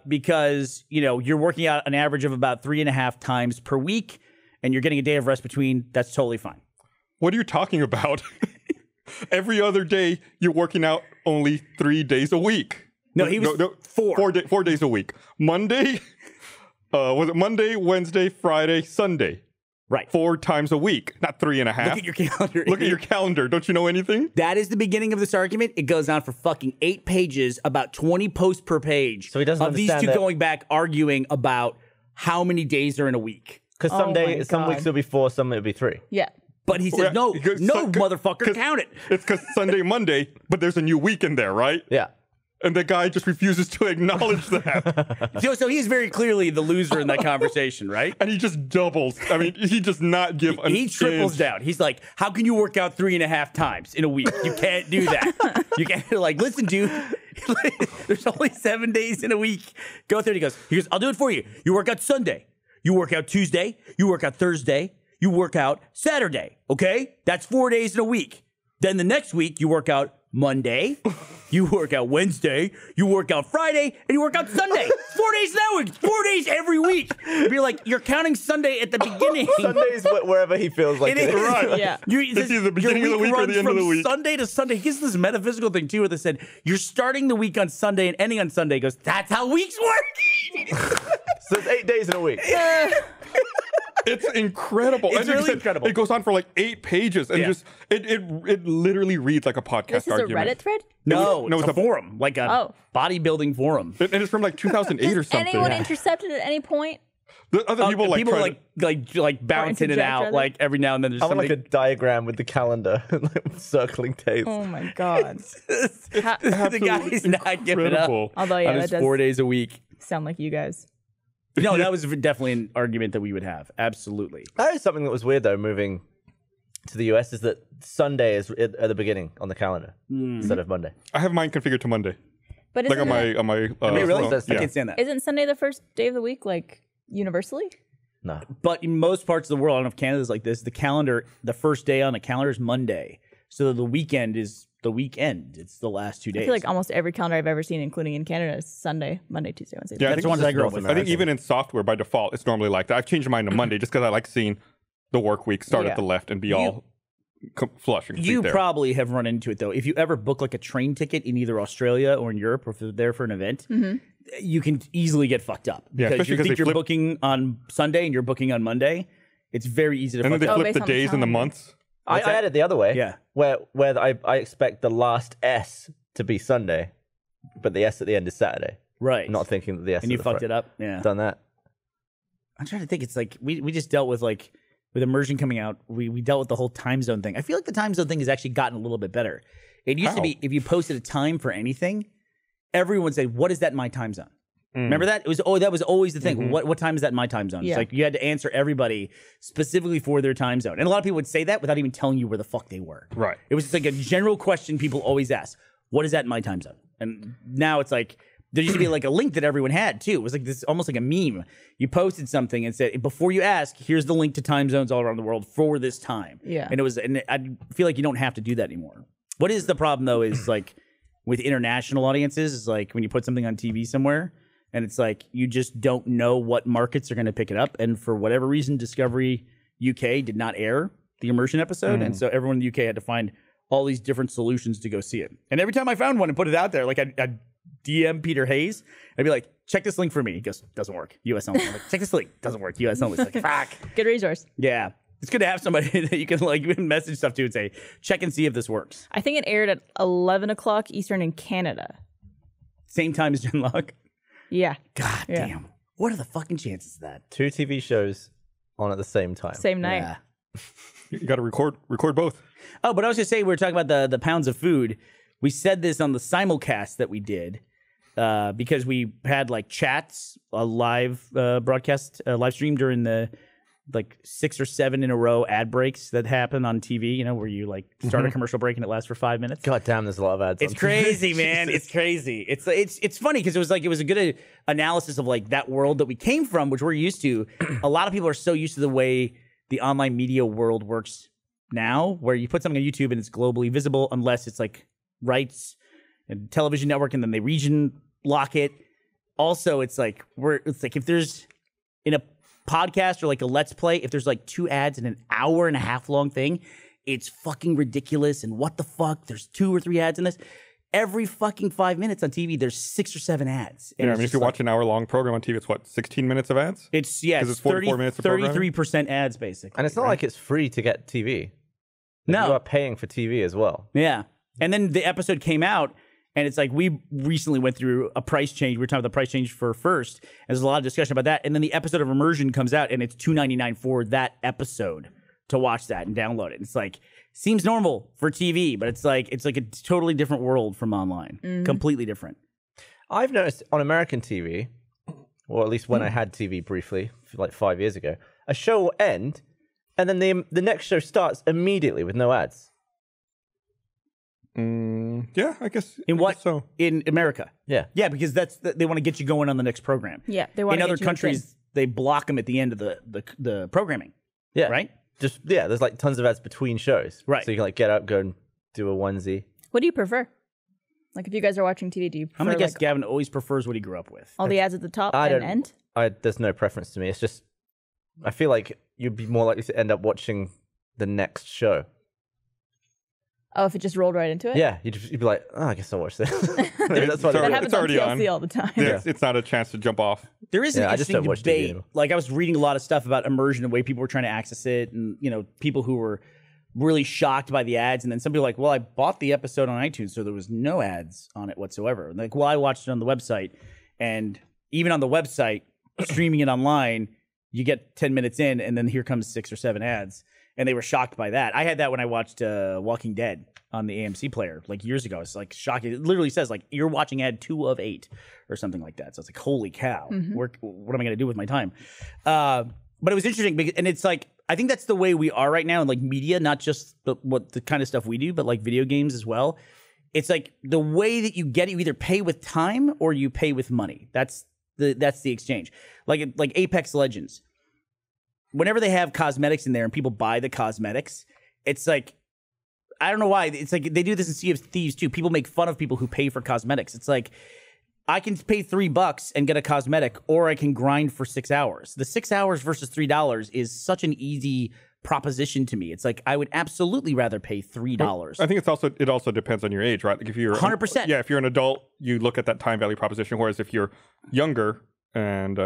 because, you're working out an average of about 3.5 times per week and you're getting a day of rest between. That's totally fine. What are you talking about? Every other day, you're working out only 3 days a week. No, he was 4 days a week. Monday, was it Monday, Wednesday, Friday, Sunday? Right. 4 times a week, not 3.5. Look at your calendar. Look at your calendar. Don't you know anything? That is the beginning of this argument. It goes on for fucking 8 pages, about 20 posts per page. So he doesn't of these two understand that- going back arguing about how many days are in a week. Because Oh my some weeks God. it'll be 4, some it'll be 3. Yeah. But he says, no, motherfucker, 'cause count it. It's because Sunday, Monday, but there's a new week in there, right? Yeah. And the guy just refuses to acknowledge that. So he's very clearly the loser in that conversation, right? And he just doubles. I mean, he does not give an He triples inch. down. He's like, how can you work out 3.5 times in a week? You can't do that. You can't, like, listen, dude, there's only 7 days in a week. Go through it. He goes, I'll do it for you. You work out Sunday. You work out Tuesday. You work out Thursday. You work out Saturday. Okay? That's 4 days in a week. Then the next week, you work out Monday, you work out Wednesday, you work out Friday, and you work out Sunday. 4 days that week, 4 days every week. You'd be like, you're counting Sunday at the beginning. Sunday's wherever he feels like It is. Right. Yeah. It's either the beginning of the week or the end of the week. Sunday to Sunday. He gets this metaphysical thing too, where they said you're starting the week on Sunday and ending on Sunday. He goes, that's how weeks work. So it's 8 days in a week. It's incredible. It's And like I really said, incredible. It goes on for like 8 pages and Yeah. just it literally reads like a podcast This is argument. a Reddit thread? No, No, it's it's a a- forum, like a bodybuilding forum. And it's from like 2008 or something. Anyone intercepted at any point? The other people like people try to- like bounce in and interject, out, rather? like every now and then. There's I want somebody. like a diagram with the calendar, like circling days. Oh my God. The guy's not giving up incredible. Although, yeah, on that his does 4 days a week. sound like you guys. No, that was definitely an argument that we would have. Absolutely. That is something that was weird though, moving to the US, is that Sunday is at the beginning on the calendar instead of Monday. I have mine configured to Monday. But Like isn't, on my Wait, really? phone. I Yeah. can't stand that. isn't Sunday the first day of the week, like universally? No. But in most parts of the world, I don't know if Canada's like this, the calendar, the first day on the calendar is Monday. So the weekend is the weekend. It's the last 2 days. I feel like almost every calendar I've ever seen, including in Canada, is Sunday, Monday, Tuesday, Wednesday. Yeah, I That's think the ones it's I grew up just with. North America. I think even in software by default, it's normally like that. I've changed mine to Monday just because I like seeing the work week start Yeah. at the left and be all flush and complete You there. probably have run into it though. If you ever book like a train ticket in either Australia or in Europe, or if you're there for an event, you can easily get fucked up Yeah, because especially you 'cause think they you're flip- booking on Sunday and you're booking on Monday. It's very easy to and then fuck they up. flip based the on the days and the calendar. months. I had it the other way. Yeah. Where I expect the last S to be Sunday, but the S at the end is Saturday. Right. Not thinking that the S and at you the fucked front. it up. Yeah. Done that. I'm trying to think. It's like we just dealt with like with immersion coming out. We dealt with the whole time zone thing. I feel like the time zone thing has actually gotten a little bit better. It used to How? be if you posted a time for anything, everyone said, "What is that in my time zone?" Remember that? It was that was always the thing. What time is that in my time zone? Yeah. It's like you had to answer everybody specifically for their time zone. And a lot of people would say that without even telling you where the fuck they were. Right. It was just like a general question people always ask. What is that in my time zone? And now it's like there used to be like a link that everyone had too. It was like this almost like a meme. You posted something and said, before you ask, here's the link to time zones all around the world for this time. Yeah. And I feel like you don't have to do that anymore. What is the problem though is like with international audiences is like when you put something on TV somewhere and it's like you just don't know what markets are going to pick it up. And for whatever reason, Discovery UK did not air the immersion episode. And so everyone in the UK had to find all these different solutions to go see it. And every time I found one and put it out there, like I'd DM Peter Hayes, I'd be like, check this link for me. He goes, doesn't work. US only. I'm like, check this link. Doesn't work. US only. It's like, fuck. Good resource. Yeah. It's good to have somebody that you can like message stuff to and say, check and see if this works. I think it aired at 11 o'clock Eastern in Canada. Same time as Genlock. Yeah. God Yeah. damn. What are the fucking chances of that? 2 TV shows on at the same time. Same night. Yeah. You got to record both. Oh, but I was gonna say we were talking about the pounds of food. We said this on the simulcast that we did because we had like chats, a live broadcast, live stream during the like 6 or 7 in a row ad breaks that happen on TV. You know, where you like start a commercial break and it lasts for 5 minutes. God damn, there's a lot of ads. It's on crazy, man. It's crazy. It's funny because it was a good analysis of like that world that we came from, which we're used to. A lot of people are so used to the way the online media world works now, where you put something on YouTube and it's globally visible unless it's like rights and television network, and then they region lock it. Also, it's like if there's in a podcast or like a let's play, if there's like 2 ads in an hour and a half long thing, it's fucking ridiculous. And what the fuck? There's 2 or 3 ads in this. Every fucking 5 minutes on TV, there's 6 or 7 ads. And Yeah, I mean, if you watch an hour-long program on TV, it's what, 16 minutes of ads? it's 'Cause it's 44 minutes of programming? 33% ads basically. And it's not like it's free to get TV. No. You are paying for TV as well. Yeah. And then the episode came out, and it's like we recently went through a price change. We were talking about the price change for First. And there's a lot of discussion about that. And then the episode of Immersion comes out, and it's $2.99 for that episode to watch that and download it. It's like seems normal for TV, but it's like a totally different world from online. Completely different. I've noticed on American TV, or at least when I had TV briefly, like 5 years ago, a show will end, and then the next show starts immediately with no ads. Yeah, I guess. In what? So In America. Yeah. Yeah, because they want to get you going on the next program. Yeah, they want In to other get you hooked in. countries, they block them at the end of the programming. Yeah. Right? There's like tons of ads between shows. Right. So you can like get up, go and do a onesie. What do you prefer? Like if you guys are watching TV, do you prefer I'm gonna guess like Gavin always prefers what he grew up with. all the ads at the top I and don't- end? There's no preference to me. It's just, I feel like you'd be more likely to end up watching the next show. Oh, if it just rolled right into it? Yeah. You'd be like, oh, I guess I'll watch this. Maybe that's what Sorry. That it happens It's on already TLC on. all the time. yeah, it's not a chance to jump off. There is an Yeah, I just interesting don't watch TV debate. anymore. Like I was reading a lot of stuff about immersion and the way people were trying to access it, and people who were really shocked by the ads, and then some people were like, well, I bought the episode on iTunes, so there was no ads on it whatsoever. And like, well, I watched it on the website, and even on the website, streaming it online, you get 10 minutes in, and then here comes 6 or 7 ads, and they were shocked by that. I had that when I watched Walking Dead on the AMC player like years ago. It's like shocking. It literally says like you're watching ad 2 of 8 or something like that. So it's like, holy cow, what am I going to do with my time? But it was interesting because, and it's like, I think that's the way we are right now in like media, not just the kind of stuff we do, but like video games as well. It's like the way that you get it, you either pay with time or you pay with money. That's the exchange. Like Apex Legends. Whenever they have cosmetics in there and people buy the cosmetics, it's like, I don't know why. It's like they do this in Sea of Thieves too. People make fun of people who pay for cosmetics. It's like, I can pay $3 and get a cosmetic, or I can grind for 6 hours. The 6 hours versus $3 is such an easy proposition to me. It's like I would absolutely rather pay $3. I think it also depends on your age, right? Like if you're 100%. Yeah, if you're an adult, you look at that time value proposition. Whereas if you're younger and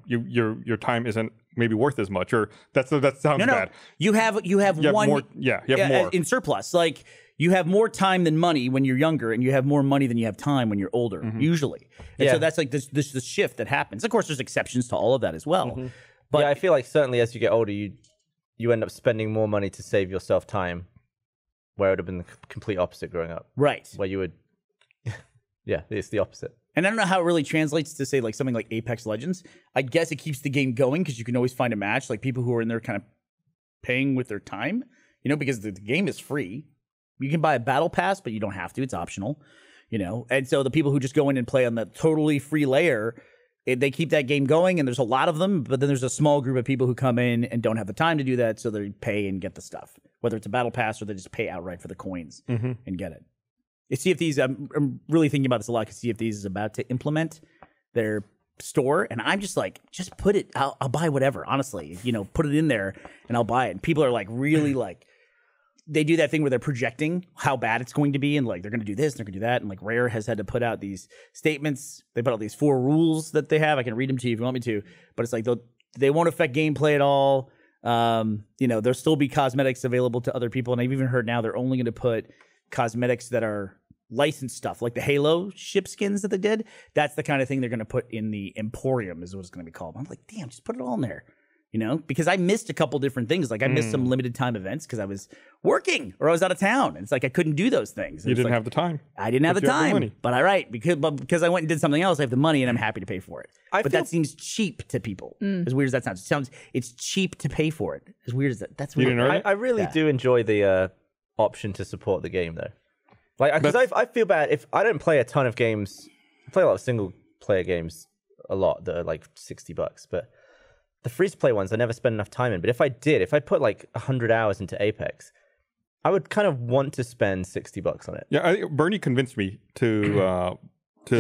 your time isn't maybe worth as much, or that sounds No, bad. you have You have one more. Yeah, you have more. in surplus. Like you have more time than money when you're younger, and you have more money than you have time when you're older. Usually, and so Yeah. that's like this shift that happens. Of course, there's exceptions to all of that as well. But yeah, I feel like certainly as you get older, you end up spending more money to save yourself time, where it would have been the complete opposite growing up, right. where you would, yeah, it's the opposite. And I don't know how it really translates to say like something like Apex Legends. I guess it keeps the game going because you can always find a match, like people who are in there kind of paying with their time, because the game is free. You can buy a battle pass, but you don't have to. It's optional, And so the people who just go in and play on the totally free layer, they keep that game going, and there's a lot of them, but then there's a small group of people who come in and don't have the time to do that, so they pay and get the stuff, whether it's a battle pass or they just pay outright for the coins and get it. Sea of Thieves, I'm really thinking about this a lot because Sea of Thieves is about to implement their store, and I'm just like, just put it, I'll buy whatever, honestly, put it in there and I'll buy it. And people are like really like, they do that thing where they're projecting how bad it's going to be, and like they're going to do this, and they're going to do that, and like Rare has had to put out these statements. They put out these 4 rules that they have. I can read them to you if you want me to, but it's like they won't affect gameplay at all. You know, there'll still be cosmetics available to other people, and I've even heard now they're only going to put cosmetics that are licensed stuff, like the Halo ship skins that they did. That's the kind of thing they're going to put in the Emporium, is what it's going to be called. I'm like, damn, just put it all in there. You know, because I missed a couple different things. Like I missed some limited time events because I was working or I was out of town. And it's like I couldn't do those things. And You it's didn't like, have the time. I didn't have the But you have the time. money. But because I went and did something else, I have the money and I'm happy to pay for it. I But feel- that seems cheap to people. As weird as that sounds, it's cheap to pay for it. As weird as that. That's You weird. didn't know I, that? I really do enjoy the option to support the game, though. Like, because I feel bad if I don't play a ton of games. I play a lot of single player games, a lot that are like $60, but the free to play ones I never spend enough time in. But if I put like 100 hours into Apex, I would kind of want to spend $60 on it. Yeah, Bernie convinced me to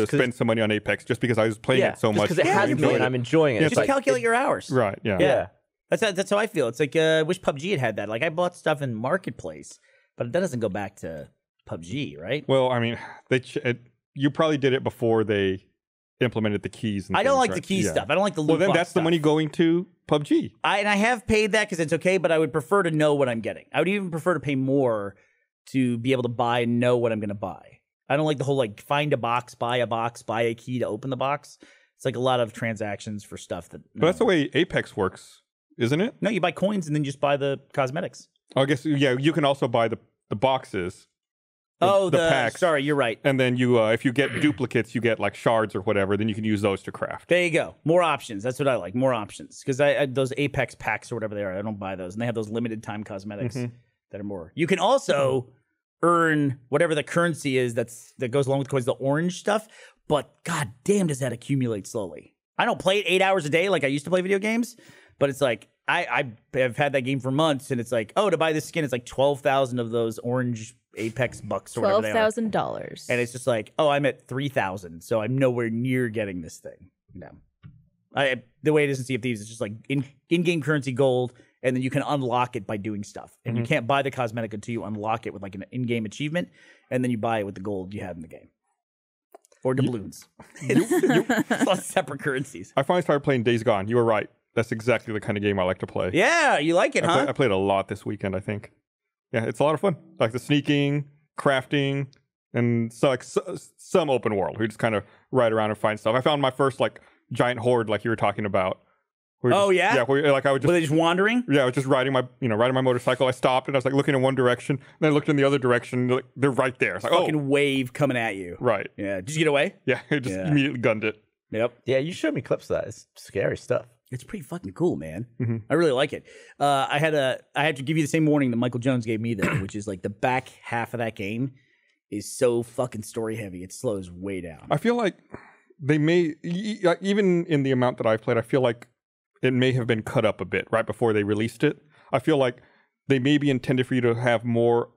spend some money on Apex just because I was playing it so much. because it has you me play and it. I'm enjoying it. Yeah, It's Just like, calculate your hours. Right, yeah. yeah. That's how I feel. It's like I wish PUBG had that. Like I bought stuff in Marketplace, but that doesn't go back to PUBG, right? Well, I mean, you probably did it before they implemented the keys. And I don't things, like right? the key Yeah. stuff. I don't like the loot Well, then box that's the stuff. money going to PUBG. And I have paid that because it's okay, but I would prefer to know what I'm getting. I would even prefer to pay more to be able to buy and know what I'm going to buy. I don't like the whole like find a box, buy a key to open the box. It's like a lot of transactions for stuff that. But that's the way Apex works, isn't it? No, you buy coins and then you just buy the cosmetics. I guess, yeah, you can also buy the boxes. The the packs. Sorry, you're right. And then if you get duplicates, you get like shards or whatever, then you can use those to craft. There you go. More options. That's what I like. More options. Because those Apex packs or whatever they are, I don't buy those. And they have those limited time cosmetics that are more. You can also earn whatever the currency is that goes along with coins, the orange stuff. But god damn, does that accumulate slowly. I don't play it 8 hours a day like I used to play video games. But it's like, I have had that game for months. And it's like, oh, to buy this skin, it's like 12,000 of those orange Apex bucks or whatever they are. $12,000. And it's just like, oh, I'm at 3,000, so I'm nowhere near getting this thing. No, the way it is in Sea of Thieves, it's just like in-game currency gold, and then you can unlock it by doing stuff. And you can't buy the cosmetic until you unlock it with like an in-game achievement, and then you buy it with the gold you have in the game or doubloons. It's all separate currencies. I finally started playing Days Gone. You were right. That's exactly the kind of game I like to play. Yeah, you like it, huh? I played a lot this weekend, I think. Yeah, it's a lot of fun. Like the sneaking, crafting, and some open world. We just kind of ride around and find stuff. I found my first like giant horde, like you were talking about. Oh, yeah? Yeah, like I would just. Were they just wandering? Yeah, I was just riding my motorcycle. I stopped and I was like looking in one direction, and then I looked in the other direction. And like, they're right there. It's like, Fucking wave coming at you. right. Yeah. Did you get away? Yeah, it just Yeah. immediately gunned it. Yep. Yeah, you showed me clips of that. It's scary stuff. It's pretty fucking cool, man. I really like it. I had to give you the same warning that Michael Jones gave me, though, which is like the back half of that game is so fucking story heavy. It slows way down. I feel like they may, even in the amount that I've played, I feel like it may have been cut up a bit right before they released it. I feel like they may be intended for you to have more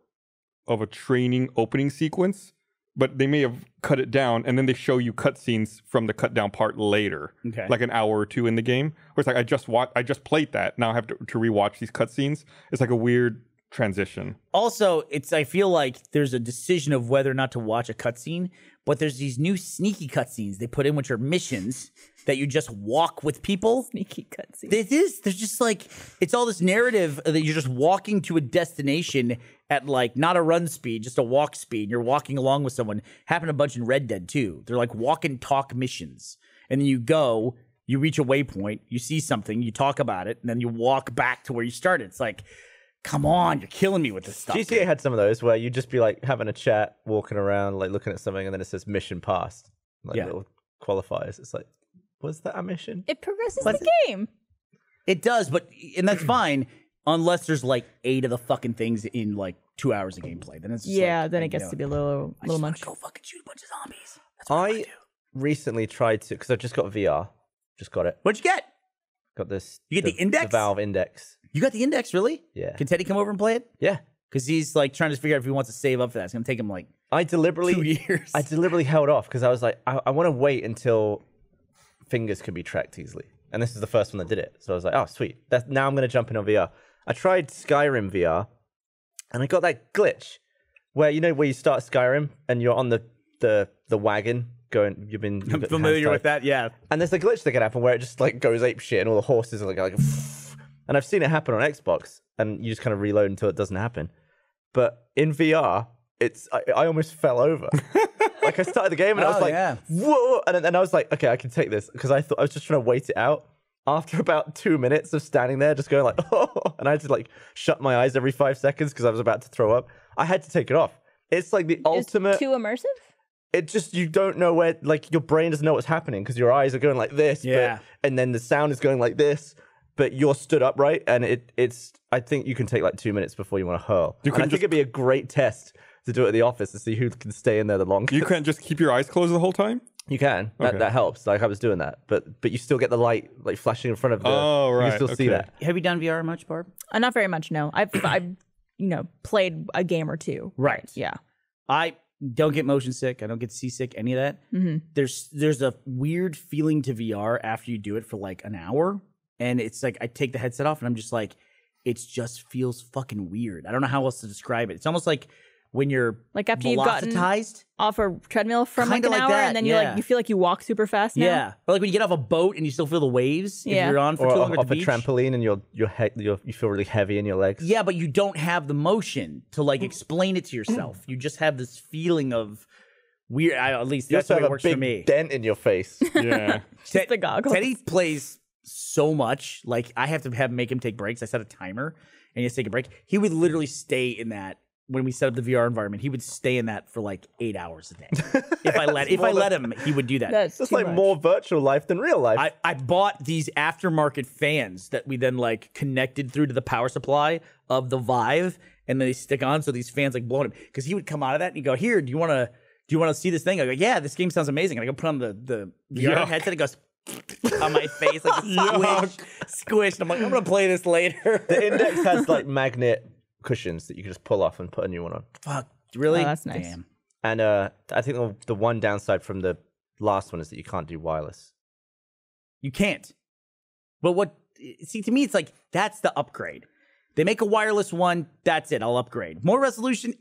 of a training opening sequence, but they may have cut it down and then they show you cutscenes from the cut down part later, Okay. like an hour or two in the game. Where it's like I just played that. Now I have to rewatch these cutscenes. It's like a weird transition. Also, I feel like there's a decision of whether or not to watch a cutscene, but there's these new sneaky cutscenes they put in, which are missions that you just walk with people. Sneaky cutscene. There's just like, it's all this narrative that you're just walking to a destination at like not a run speed, just a walk speed. You're walking along with someone. Happened a bunch in Red Dead too. They're like walk and talk missions. And then you go, you reach a waypoint, you see something, you talk about it, and then you walk back to where you started. It's like, come on, you're killing me with this stuff. GTA had some of those where you'd just be like having a chat, walking around, like looking at something, and then it says mission passed. Like Yeah. little qualifiers. It's like, was that a mission? It progresses the game. It does, and that's fine unless there's like 8 of the fucking things in like 2 hours of gameplay. Then it's just Yeah, like, then you it gets know, to be a little I just wanna much. go fucking shoot a bunch of zombies. That's what I wanna I do. recently tried to, because I've just got VR. Just got it. What'd you get? Got this. You get the Index? The Valve Index. You got the Index, really? Yeah. Can Teddy come over and play it? Yeah. Because he's like trying to figure out if he wants to save up for that. It's gonna take him like I 2 deliberately years. held off because I was like, I want to wait until fingers can be tracked easily. And this is the first one that did it. So I was like, oh, sweet. Now I'm going to jump in on VR. I tried Skyrim VR, and I got that glitch where, you know, where you start Skyrim and you're on the wagon going, I'm familiar with that. Yeah. And there's a glitch that can happen where it just like goes ape shit and all the horses are like And I've seen it happen on Xbox, and you just kind of reload until it doesn't happen. But in VR, I almost fell over. Like I started the game and I was like, whoa, and then I was like, okay, I can take this, because I thought I was just trying to wait it out. After about 2 minutes of standing there, just going like, oh, and I had to like shut my eyes every 5 seconds because I was about to throw up. I had to take it off. It's like the ultimate. It's too immersive? It just, you don't know where, like your brain doesn't know what's happening because your eyes are going like this. Yeah. And then the sound is going like this, but you're stood upright, and it's, I think you can take like 2 minutes before you want to hurl. And I think it'd be a great test to do it at the office to see who can stay in there the longest. You can't just keep your eyes closed the whole time? You can. That helps. Like I was doing that, but you still get the light like flashing in front of the. Oh, right. You can still see that. Have you done VR much, Barb? Not very much, no. I've played a game or two. Right. Yeah. I don't get motion sick. I don't get seasick, any of that. Mm-hmm. There's a weird feeling to VR after you do it for like an hour. And it's like, I take the headset off and I'm just like, it just feels fucking weird. I don't know how else to describe it. It's almost like when you're like after you've gotten off a treadmill for like an hour, and then you feel like you walk super fast now. Yeah. Or like when you get off a boat and you still feel the waves if you're on for or too long off at the a beach. trampoline and you feel really heavy in your legs. Yeah, but you don't have the motion to like explain it to yourself. You just have this feeling of weird. At least that's how it works for me. Dent in your face. Yeah. Just the goggles. Teddy plays so much. Like I have to make him take breaks. I set a timer and he has to take a break. He would literally stay in that. When we set up the VR environment, he would stay in that for like 8 hours a day. If I let him, he would do that. That's It's like more virtual life than real life. I bought these aftermarket fans that we then like connected through to the power supply of the Vive, and then they stick on, so these fans like blowing him. Because he would come out of that and he'd go, "Here, do you want to see this thing?" I go, "Yeah, this game sounds amazing." And I go put on the VR headset. It goes on my face like squish. And I'm like, I'm gonna play this later. The Index has like magnet cushions that you can just pull off and put a new one on. Fuck, really? Oh, that's nice. Damn. And I think the one downside from the last one is that you can't do wireless. You can't. But see, to me, it's like, that's the upgrade. They make a wireless one, that's it, I'll upgrade. More resolution,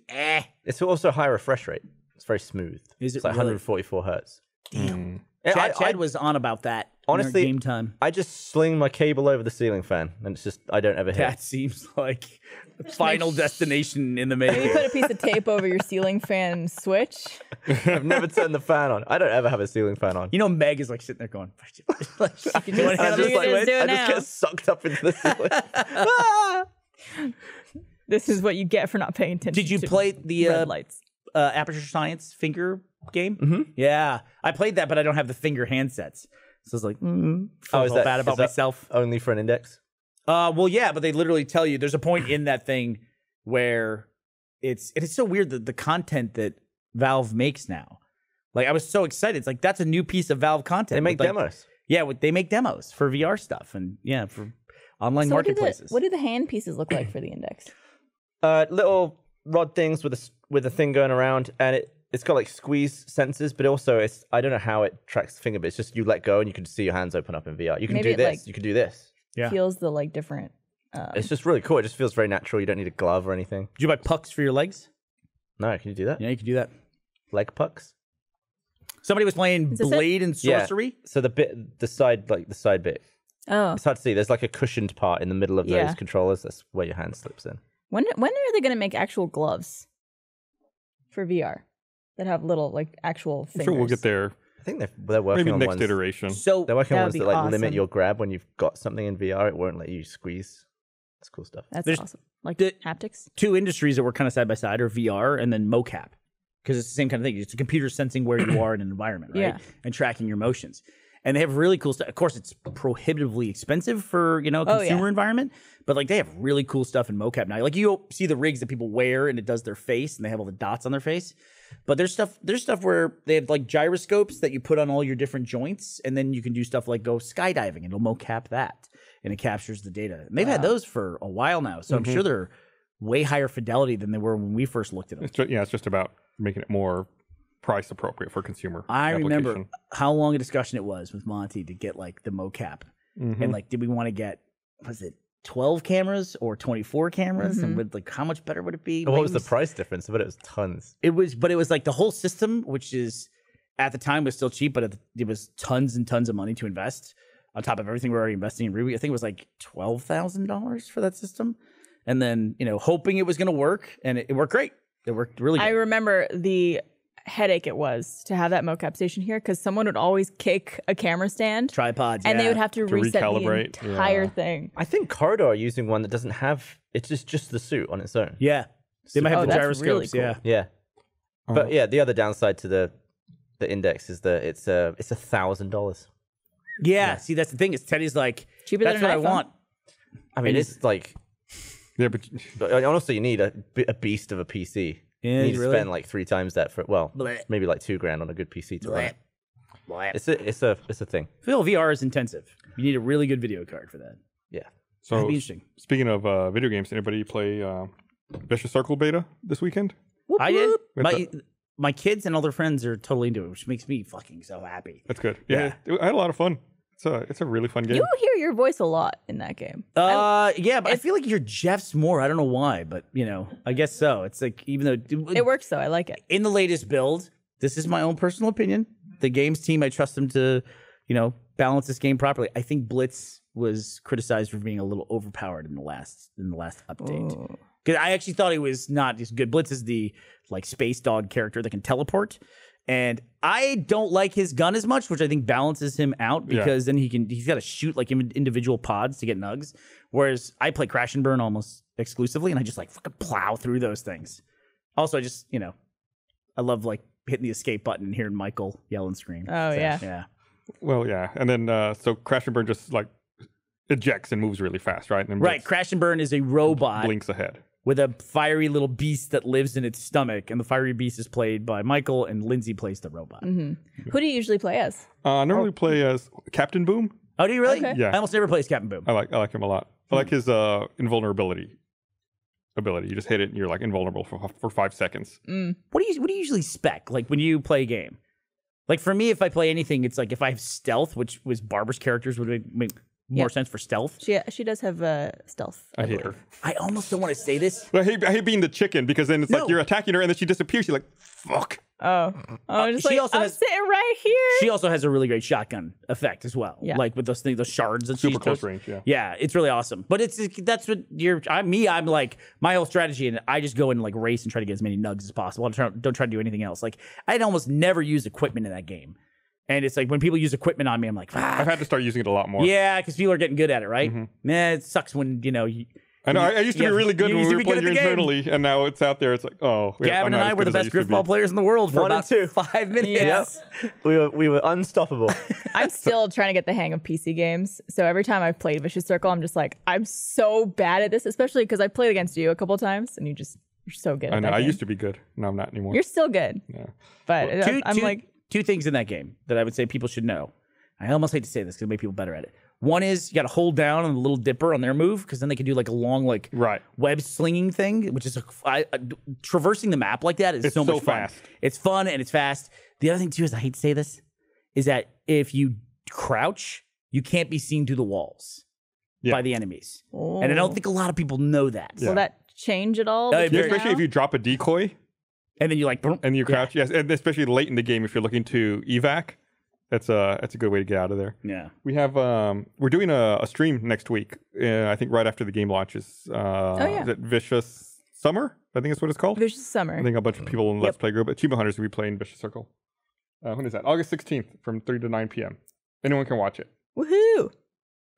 It's also a high refresh rate. It's very smooth. Is it It's like really? 144 hertz. Damn. Yeah, Chad was on about that. Honestly, during game time. I just sling my cable over the ceiling fan, and it's just, I don't ever hit. That seems like Final Destination in the Maybe making. put a piece of tape over your ceiling fan switch. I've never turned the fan on. I don't ever have a ceiling fan on. You know, Meg is like sitting there going, like, you wanna I handle just, this like, switch? do it I now. just get sucked up into the ceiling. This is what you get for not paying attention. Did you to play the red lights? Aperture Science finger game? Mm-hmm. Yeah. I played that, but I don't have the finger handsets. So I was like, felt bad about is that myself. Only for an Index? Well, yeah, but they literally tell you there's a point in that thing where it's so weird that the content that Valve makes now. Like, I was so excited. It's like, that's a new piece of Valve content. They make Like, demos. Yeah, they make demos for VR stuff and for online marketplaces. What do the hand pieces look like for the Index? Little rod things with a thing going around, and it's got like squeeze sensors, but also I don't know how it tracks the finger, but it's just you let go and you can see your hands open up in VR. You can Maybe do this. like- You can do this. Yeah. Feels the like different. It's just really cool. It just feels very natural. You don't need a glove or anything. Did you buy pucks for your legs? No, can you do that? Yeah, you can do that. Leg pucks? Somebody was playing Is this Blade and Sorcery. So the side bit. Oh, It's hard to see. There's like a cushioned part in the middle of Yeah. those controllers. That's where your hand slips in. when are they going to make actual gloves for VR that have little like actual I'm fingers? sure we'll get there. I think they're working Maybe on next ones. iteration. So They're working on That ones would that be like limit awesome. your grab when you've got something in VR. It won't let you squeeze. That's cool stuff. That's There's- awesome. Like the- haptics. two industries that were kind of side by side are VR and then mocap, because it's the same kind of thing. It's a computer sensing where you are in an environment, right? Yeah. And tracking your motions. And they have really cool stuff. Of course, it's prohibitively expensive for, a consumer environment, but like they have really cool stuff in mocap now. Like you see the rigs that people wear and it does their face and they have all the dots on their face. But there's stuff where they have like gyroscopes that you put on all your different joints, and then you can do stuff like go skydiving and it'll mocap that and it captures the data. And they've had those for a while now. So I'm sure they're way higher fidelity than they were when we first looked at them. It's just about making it more price appropriate for consumer. I remember application. how long a discussion it was with Monty to get like the mocap. And like, did we want to get, was it 12 cameras or 24 cameras? And with like, how much better would it be? What was the Maybe price difference? But it was tons. It was like the whole system, which is at the time was still cheap, but it was tons and tons of money to invest. on top of everything we're already investing in Ruby. I think it was like $12,000 for that system. And then, hoping it was going to work, and it worked great. It worked really good. I remember the headache it was to have that mocap station here because someone would always kick a camera stand. Tripods, and they yeah. would have to reset the recalibrate, entire thing. I think Corridor are using one that doesn't have. It's just the suit on its own. Yeah. They might have the that's gyroscopes, really cool. yeah. Yeah. But yeah, the other downside to the index is that it's $1,000. Yeah, see, that's the thing. Is Teddy's like, Cheaper that's than what an I iPhone. want. I mean, it's like Yeah, but honestly, you need a beast of a PC. Yeah, you need to really? spend like 3 times that for Blech. maybe like $2,000 on a good PC to run it. Blech. It's a thing. I feel VR is intensive. You need a really good video card for that. Yeah. so That'd be interesting. speaking of video games, anybody play Vicious Circle beta this weekend? I did. With My kids and all their friends are totally into it, which makes me fucking so happy. That's good. Yeah, I had a lot of fun. It's a really fun game. You hear your voice a lot in that game. Yeah, but I feel like you're Jeff's more. I don't know why, but I guess so. It's like, even though It works though. I like it. in the latest build, this is my own personal opinion. The games team, I trust them to, balance this game properly. I think Blitz was criticized for being a little overpowered in the last update. Because I actually thought he was not as good. Blitz is the space dog character that can teleport. And I don't like his gun as much, which I think balances him out because then he's got to shoot individual pods to get nugs. Whereas I play Crash and Burn almost exclusively, and I just fucking plow through those things. Also, I just, I love hitting the escape button and hearing Michael yell and scream. Oh, yeah. Yeah. Well, yeah, and then so Crash and Burn just ejects and moves really fast, right? And Right. Crash and Burn is a robot blinks ahead. with a fiery little beast that lives in its stomach, and the fiery beast is played by Michael, and Lindsay plays the robot. Mm-hmm. Who do you usually play as? I normally play as Captain Boom. Oh, do you really? Okay. Yeah. I almost never play as Captain Boom. I like him a lot. I like his invulnerability ability. You just hit it and you're invulnerable for 5 seconds. What do you usually spec when you play a game? For me, if I play anything, it's if I have stealth, which was Barbara's characters would make more sense for stealth. She does have stealth. I hate her. I almost don't want to say this. I hate being the chicken because then it's No. you're attacking her and then she disappears. You're like, fuck. Oh, just she also I'm has- sitting right here. She also has a really great shotgun effect as well. Yeah. With those things, those shards that Super she close does. range, yeah. Yeah, it's really awesome. But that's what I'm my whole strategy, and I just go and race and try to get as many nugs as possible. Don't try to do anything else. I'd almost never use equipment in that game. And it's when people use equipment on me, I'm like, I've had to start using it a lot more. yeah, because people are getting good at it, right? Nah, it sucks when, I know. I used to be really good you when used we to were be good playing at the game. internally, and now it's out there. It's Gavin I'm and not I as were the good as I best used to Griffball be. players in the world for 1 and about 2. 5 minutes. Yes. We were unstoppable. I'm still trying to get the hang of PC games. So every time I've played Vicious Circle, I'm just I'm so bad at this, especially because I played against you a couple times, and you're so good. I at know. that I game. used to be good. No, I'm not anymore. You're still good. Yeah. But I'm two things in that game that I would say people should know. I almost hate to say this because it make people better at it. One is you got to hold down on the little dipper on their move because then they can do a long Right. web slinging thing, which is traversing the map like that is It's so much so fun. fast. It's fun and it's fast. The other thing too is I hate to say this is that if you crouch, you can't be seen through the walls by the enemies, and I don't think a lot of people know that. Yeah. Will that change at all? Yeah, Yeah, especially if you drop a decoy And then you boom, and you crouch. Yes, and especially late in the game if you're looking to evac. That's a good way to get out of there. yeah. We have we're doing a stream next week. I think right after the game launches. yeah. Is it Vicious Summer? I think that's what it's called. Vicious Summer. I think a bunch of people in the Let's Play group. Achievement Hunters will be playing Vicious Circle. When is that? August 16th from 3 to 9 p.m. Anyone can watch it. Woohoo!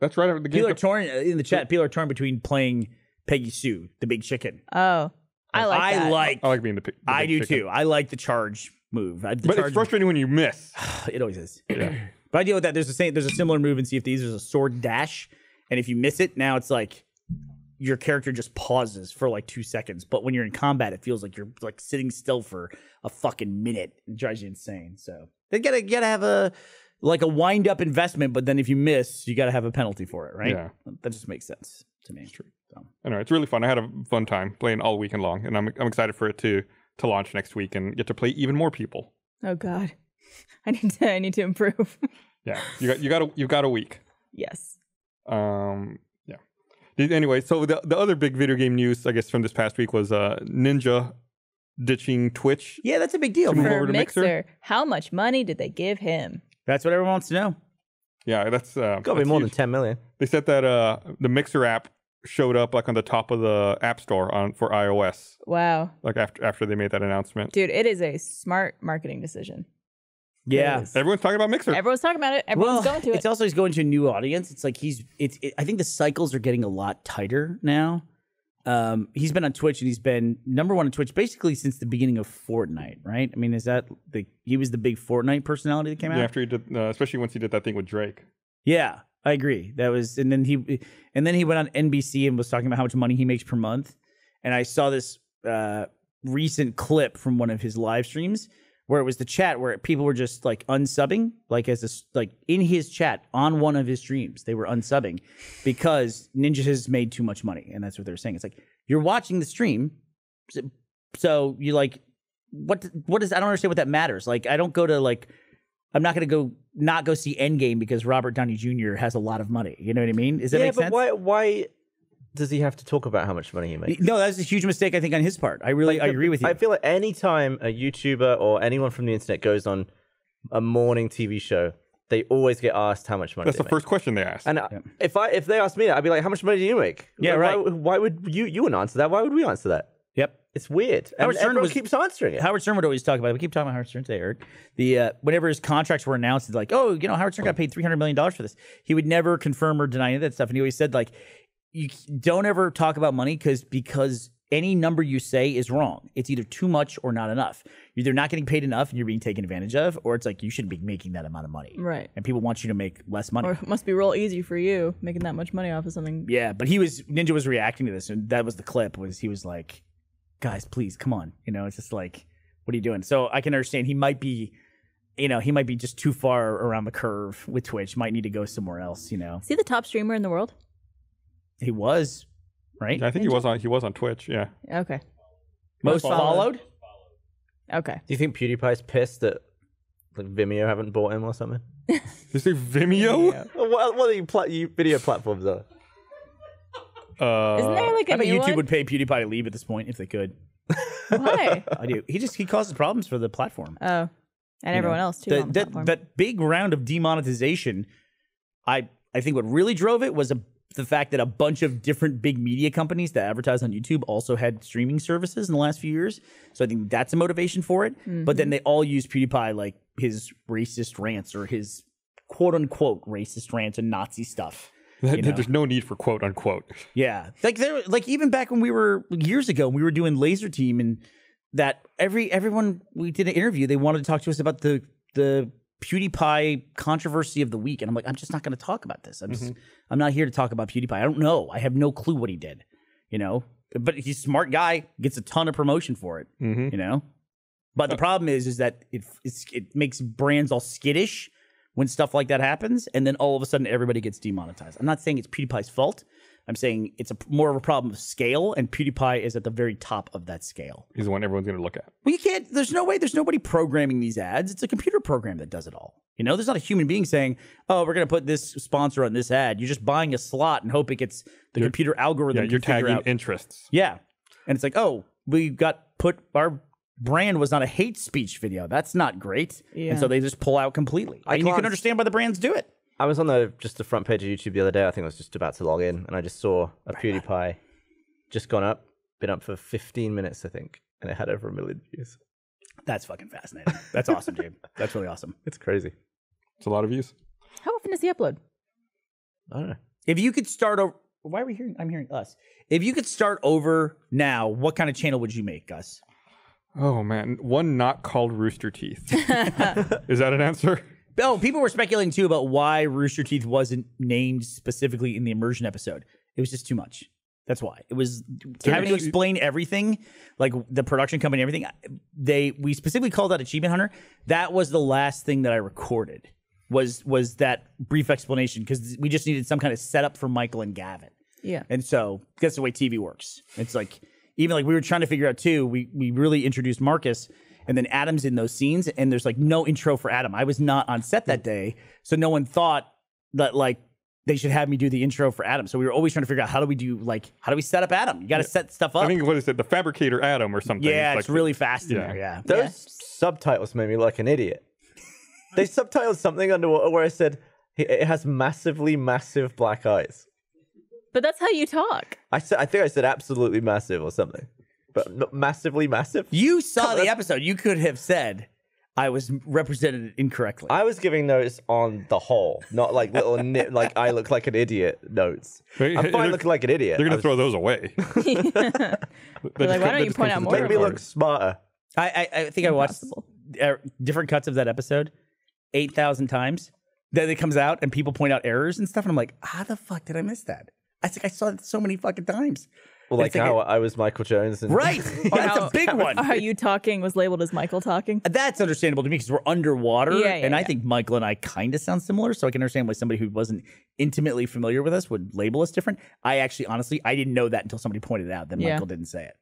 That's right after the game. People are torn in the chat. People are torn between playing Peggy Sue, the big chicken. Oh, I like that. I like being the I big do chicken. too. I like the charge move. But it's frustrating when you miss. It always is. But I deal with that. There's a similar move in Sea of Thieves. There's a sword dash, and if you miss it, now it's your character just pauses for 2 seconds. But when you're in combat, it feels like you're sitting still for a fucking minute. It drives you insane. So they gotta have a wind up investment, but then if you miss, you gotta have a penalty for it, right? Yeah. That just makes sense to me. True. So. I know it's really fun. I had a fun time playing all weekend long, and I'm excited for it to launch next week and get to play even more people. Oh God, I need to improve. Yeah, you've got a week. Yes. Yeah. Anyway, so the other big video game news, I guess, from this past week was Ninja ditching Twitch. Yeah, that's a big deal. Move For over to Mixer, Mixer? how much money did they give him? That's what everyone wants to know. Yeah, that's Got to be that's more huge. than 10 million. They said that the Mixer app showed up like on the top of the App Store for iOS, Wow. like after they made that announcement. Dude, it is a smart marketing decision. Yeah. It is. Everyone's talking about Mixer. Everyone's talking about it. Everyone's going to it's it. also he's going to a new audience. It's like I think the cycles are getting a lot tighter now. He's been on Twitch and he's been number one on Twitch basically since the beginning of Fortnite, right? I mean, is that he was the big Fortnite personality that came out? Yeah, after he did, especially once he did that thing with Drake. Yeah, I agree. That was, and then he went on NBC and was talking about how much money he makes per month. And I saw this recent clip from one of his live streams where it was the chat where people were just like unsubbing, like in his chat on one of his streams, they were unsubbing because Ninja has made too much money, and that's what they're saying. It's like you're watching the stream, so you like what is? I don't understand what that matters. Like I don't go to like. I'm not going to not go see Endgame because Robert Downey Jr. has a lot of money. You know what I mean? Does that make sense? Why does he have to talk about how much money he makes? No, that's a huge mistake, I think, on his part. I agree with you. I feel like any time a YouTuber or anyone from the internet goes on a morning TV show, they always get asked how much money That's they the make. first question they asked. And if they asked me that, I'd be like, how much money do you make? Yeah, Like, right. Why would you wouldn't answer that? Why would we answer that? Yep. It's weird. Howard And Stern everyone was- keeps answering it. Howard Stern would always talk about it. We keep talking about Howard Stern today, Eric. Whenever his contracts were announced, it's like, oh, Howard Stern got paid $300 million for this. He would never confirm or deny any of that stuff. And he always said, like, you don't ever talk about money because any number you say is wrong. It's either too much or not enough. You're either not getting paid enough and you're being taken advantage of, or it's like you shouldn't be making that amount of money. Right. And people want you to make less money. Or it must be real easy for you making that much money off of something. Yeah, but Ninja was reacting to this, and that was the clip. He was like, "Guys, please, come on!" It's just like, "What are you doing?" So I can understand he might be just too far around the curve with Twitch. Might need to go somewhere else. Is he the top streamer in the world? He was, right? I think he was on Twitch. Yeah. Okay. Most followed. Okay. Do you think PewDiePie's pissed that like Vimeo haven't bought him or something? Is there Vimeo? What are you video platforms are? Isn't there like a I bet new YouTube one? would pay PewDiePie to leave at this point if they could. Why? I do. He causes problems for the platform. Oh, and everyone else too. On the platform. That big round of demonetization, I think what really drove it was the fact that a bunch of different big media companies that advertise on YouTube also had streaming services in the last few years. So I think that's a motivation for it. But then they all use PewDiePie, like his racist rants or his quote unquote racist rants and Nazi stuff. There's no need for quote unquote. Yeah, like even back when we were years ago, we were doing Laser Team, and that everyone we did an interview, they wanted to talk to us about the PewDiePie controversy of the week, and I'm like, I'm just not going to talk about this. I'm not here to talk about PewDiePie. I don't know. I have no clue what he did. But he's a smart guy, gets a ton of promotion for it. But the problem is that it makes brands all skittish when stuff like that happens, and then all of a sudden everybody gets demonetized. I'm not saying it's PewDiePie's fault. I'm saying it's more of a problem of scale, and PewDiePie is at the very top of that scale. He's the one everyone's going to look at. Well, you can't. There's no way. There's nobody programming these ads. It's a computer program that does it all. There's not a human being saying, "Oh, we're going to put this sponsor on this ad." You're just buying a slot and hope it gets the computer algorithm. Yeah, you're can figure tagging out. interests. Yeah, and it's like, oh, we got put our brand was on a hate speech video. That's not great. Yeah. And so they just pull out completely. And you can glanced- understand why the brands do it. I was on just the front page of YouTube the other day. I think I was just about to log in, and I just saw a PewDiePie just been up for 15 minutes, I think, and it had over 1 million views. That's fucking fascinating. That's awesome, dude. That's really awesome. It's crazy. It's a lot of views. How often does he upload? I don't know. If you could start over, why are we hearing? I'm hearing us. If you could start over now, what kind of channel would you make, Gus? Oh man, one not called Rooster Teeth. Is that an answer? Oh, people were speculating too about why Rooster Teeth wasn't named specifically in the immersion episode. It was just too much. That's why. It was having to explain everything, like the production company, and everything. We specifically called out Achievement Hunter. That was the last thing that I recorded. Was that brief explanation because we just needed some kind of setup for Michael and Gavin. Yeah. And so that's the way TV works. It's like even like we were trying to figure out too. We really introduced Marcus. And then Adam's in those scenes, and there's like no intro for Adam. I was not on set that day, so no one thought that like they should have me do the intro for Adam. So we were always trying to figure out how do we set up Adam? You got to set stuff up. I think what is it, the Fabricator Adam or something? Yeah, like it's really fast in yeah. there. Yeah, Those subtitles made me like an idiot. They subtitled something underwater where I said, It has massively massive black eyes. But that's how you talk. I think I said absolutely massive or something, but not massively massive. You saw the episode. You could have said I was represented incorrectly. I was giving notes on the whole, not like little like I look like an idiot notes. I'm fine looking like an idiot. They're gonna throw those away. You're like, why don't you point out more? Make me look smarter. I think I watched different cuts of that episode 8,000 times. Then it comes out and people point out errors and stuff, and I'm like, how the fuck did I miss that? I think I saw it so many fucking times. Well, like how I was Michael Jones. And Right. That's a big one. How you talking was labeled as Michael talking. That's understandable to me because we're underwater. Yeah, I think Michael and I kind of sound similar. So I can understand why somebody who wasn't intimately familiar with us would label us different. I actually, honestly, I didn't know that until somebody pointed it out that Michael didn't say it.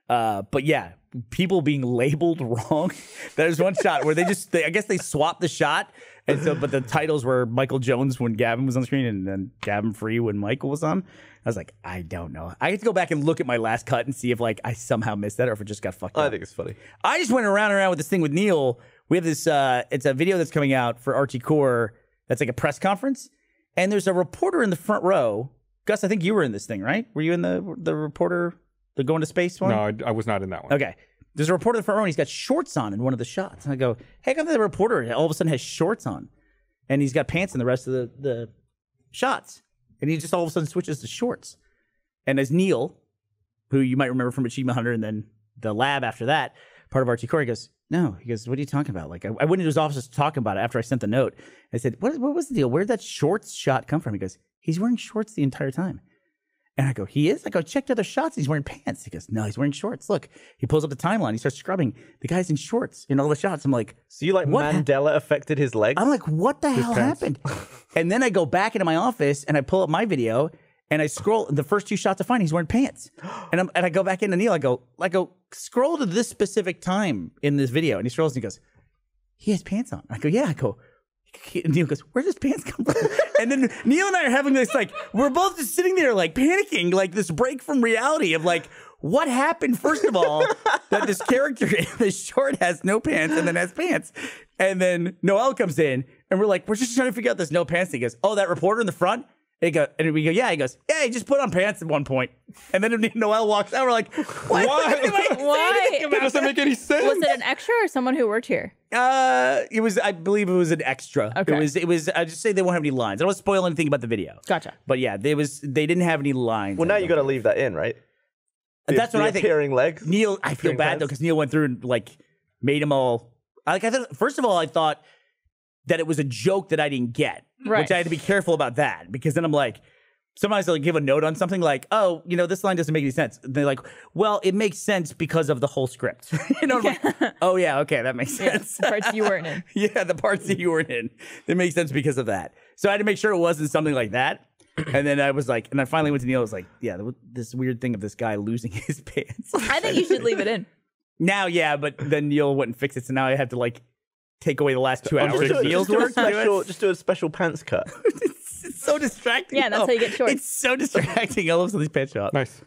But yeah, people being labeled wrong. There's one shot where I guess they swapped the shot. And so, but the titles were Michael Jones when Gavin was on screen and then Gavin Free when Michael was on. I was like, I don't know. I have to go back and look at my last cut and see if like I somehow missed that or if it just got fucked up. I think it's funny. I just went around and around with this thing with Neil. We have this, it's a video that's coming out for RT Core that's like a press conference. And there's a reporter in the front row. Gus, I think you were in this thing, right? Were you in the reporter, the going to space one? No, I was not in that one. Okay. There's a reporter in the front row and he's got shorts on in one of the shots. And I go, hey, how come the reporter all of a sudden has shorts on? And he's got pants in the rest of the shots. And he just all of a sudden switches to shorts. And as Neil, who you might remember from Achievement Hunter and then the lab after that, part of RT Core, he goes, no. He goes, what are you talking about? Like, I went into his office to talk about it after I sent the note. I said, what was the deal? Where did that shorts shot come from? He goes, he's wearing shorts the entire time. And I go, he is? I go, check the other shots. He's wearing pants. He goes, no, he's wearing shorts. Look, he pulls up the timeline. He starts scrubbing. The guy's in shorts in all the shots. I'm like, so you like what Mandela affected his legs? I'm like, what the hell happened? And then I go back into my office and I pull up my video and I scroll. The first two shots I find, he's wearing pants. And I go back into Neil. I go, scroll to this specific time in this video. And he scrolls and he goes, he has pants on. I go, yeah. I go, and Neil goes, where does pants come from? And then Neil and I are having this, like, we're both just sitting there, like, panicking, like, this break from reality of, like, what happened, first of all, that this character in this short has no pants and then has pants. And then Noel comes in, and we're like, we're just trying to figure out this no pants thing. He goes, oh, that reporter in the front? And we go, yeah. He goes, yeah, he just put on pants at one point. And then Noel walks out. We're like, what? Why? That doesn't make any sense. Was it an extra or someone who worked here? It was. I believe it was an extra. Okay. It was. I just say they won't have any lines. I don't want to spoil anything about the video. Gotcha. But yeah, they didn't have any lines. Well, now you got to leave that in, right? That's what I think. Appearing legs. Neil, I feel bad though because Neil went through and like made them all. Like I thought. First of all, I thought that it was a joke that I didn't get, which I had to be careful about that because then I'm like. Sometimes they'll give a note on something like, oh, this line doesn't make any sense. And they're like, well, it makes sense because of the whole script. Like, oh, yeah, okay, that makes sense. The parts you weren't in. Yeah, the parts that you weren't in. It makes sense because of that. So I had to make sure it wasn't something like that. And then I was like, and I finally went to Neil. I was like, yeah, this weird thing of this guy losing his pants. I think you should leave it in. Now, yeah, but then Neil went and fixed it. So now I have to like take away the last 2 hours of Neil's work. Just do a special pants cut. It's so distracting. Yeah, that's how you get shorts. It's so distracting. I love these pants shots. Nice.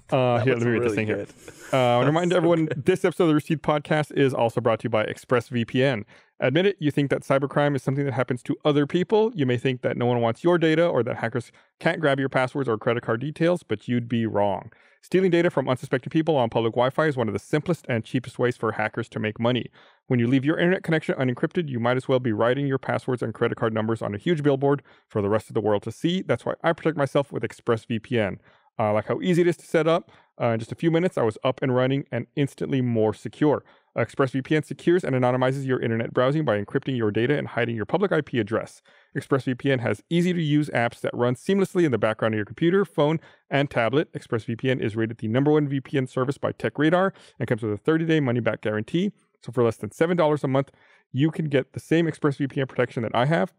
Here, let me read this thing here. I want to remind everyone, this episode of the Rooster Teeth Podcast is also brought to you by ExpressVPN. Admit it, you think that cybercrime is something that happens to other people. You may think that no one wants your data or that hackers can't grab your passwords or credit card details, but you'd be wrong. Stealing data from unsuspecting people on public Wi-Fi is one of the simplest and cheapest ways for hackers to make money. When you leave your internet connection unencrypted, you might as well be writing your passwords and credit card numbers on a huge billboard for the rest of the world to see. That's why I protect myself with ExpressVPN. I like how easy it is to set up. In just a few minutes, I was up and running and instantly more secure. ExpressVPN secures and anonymizes your internet browsing by encrypting your data and hiding your public IP address. ExpressVPN has easy-to-use apps that run seamlessly in the background of your computer, phone, and tablet. ExpressVPN is rated the #1 VPN service by TechRadar and comes with a 30-day money-back guarantee. So for less than $7 a month, you can get the same ExpressVPN protection that I have.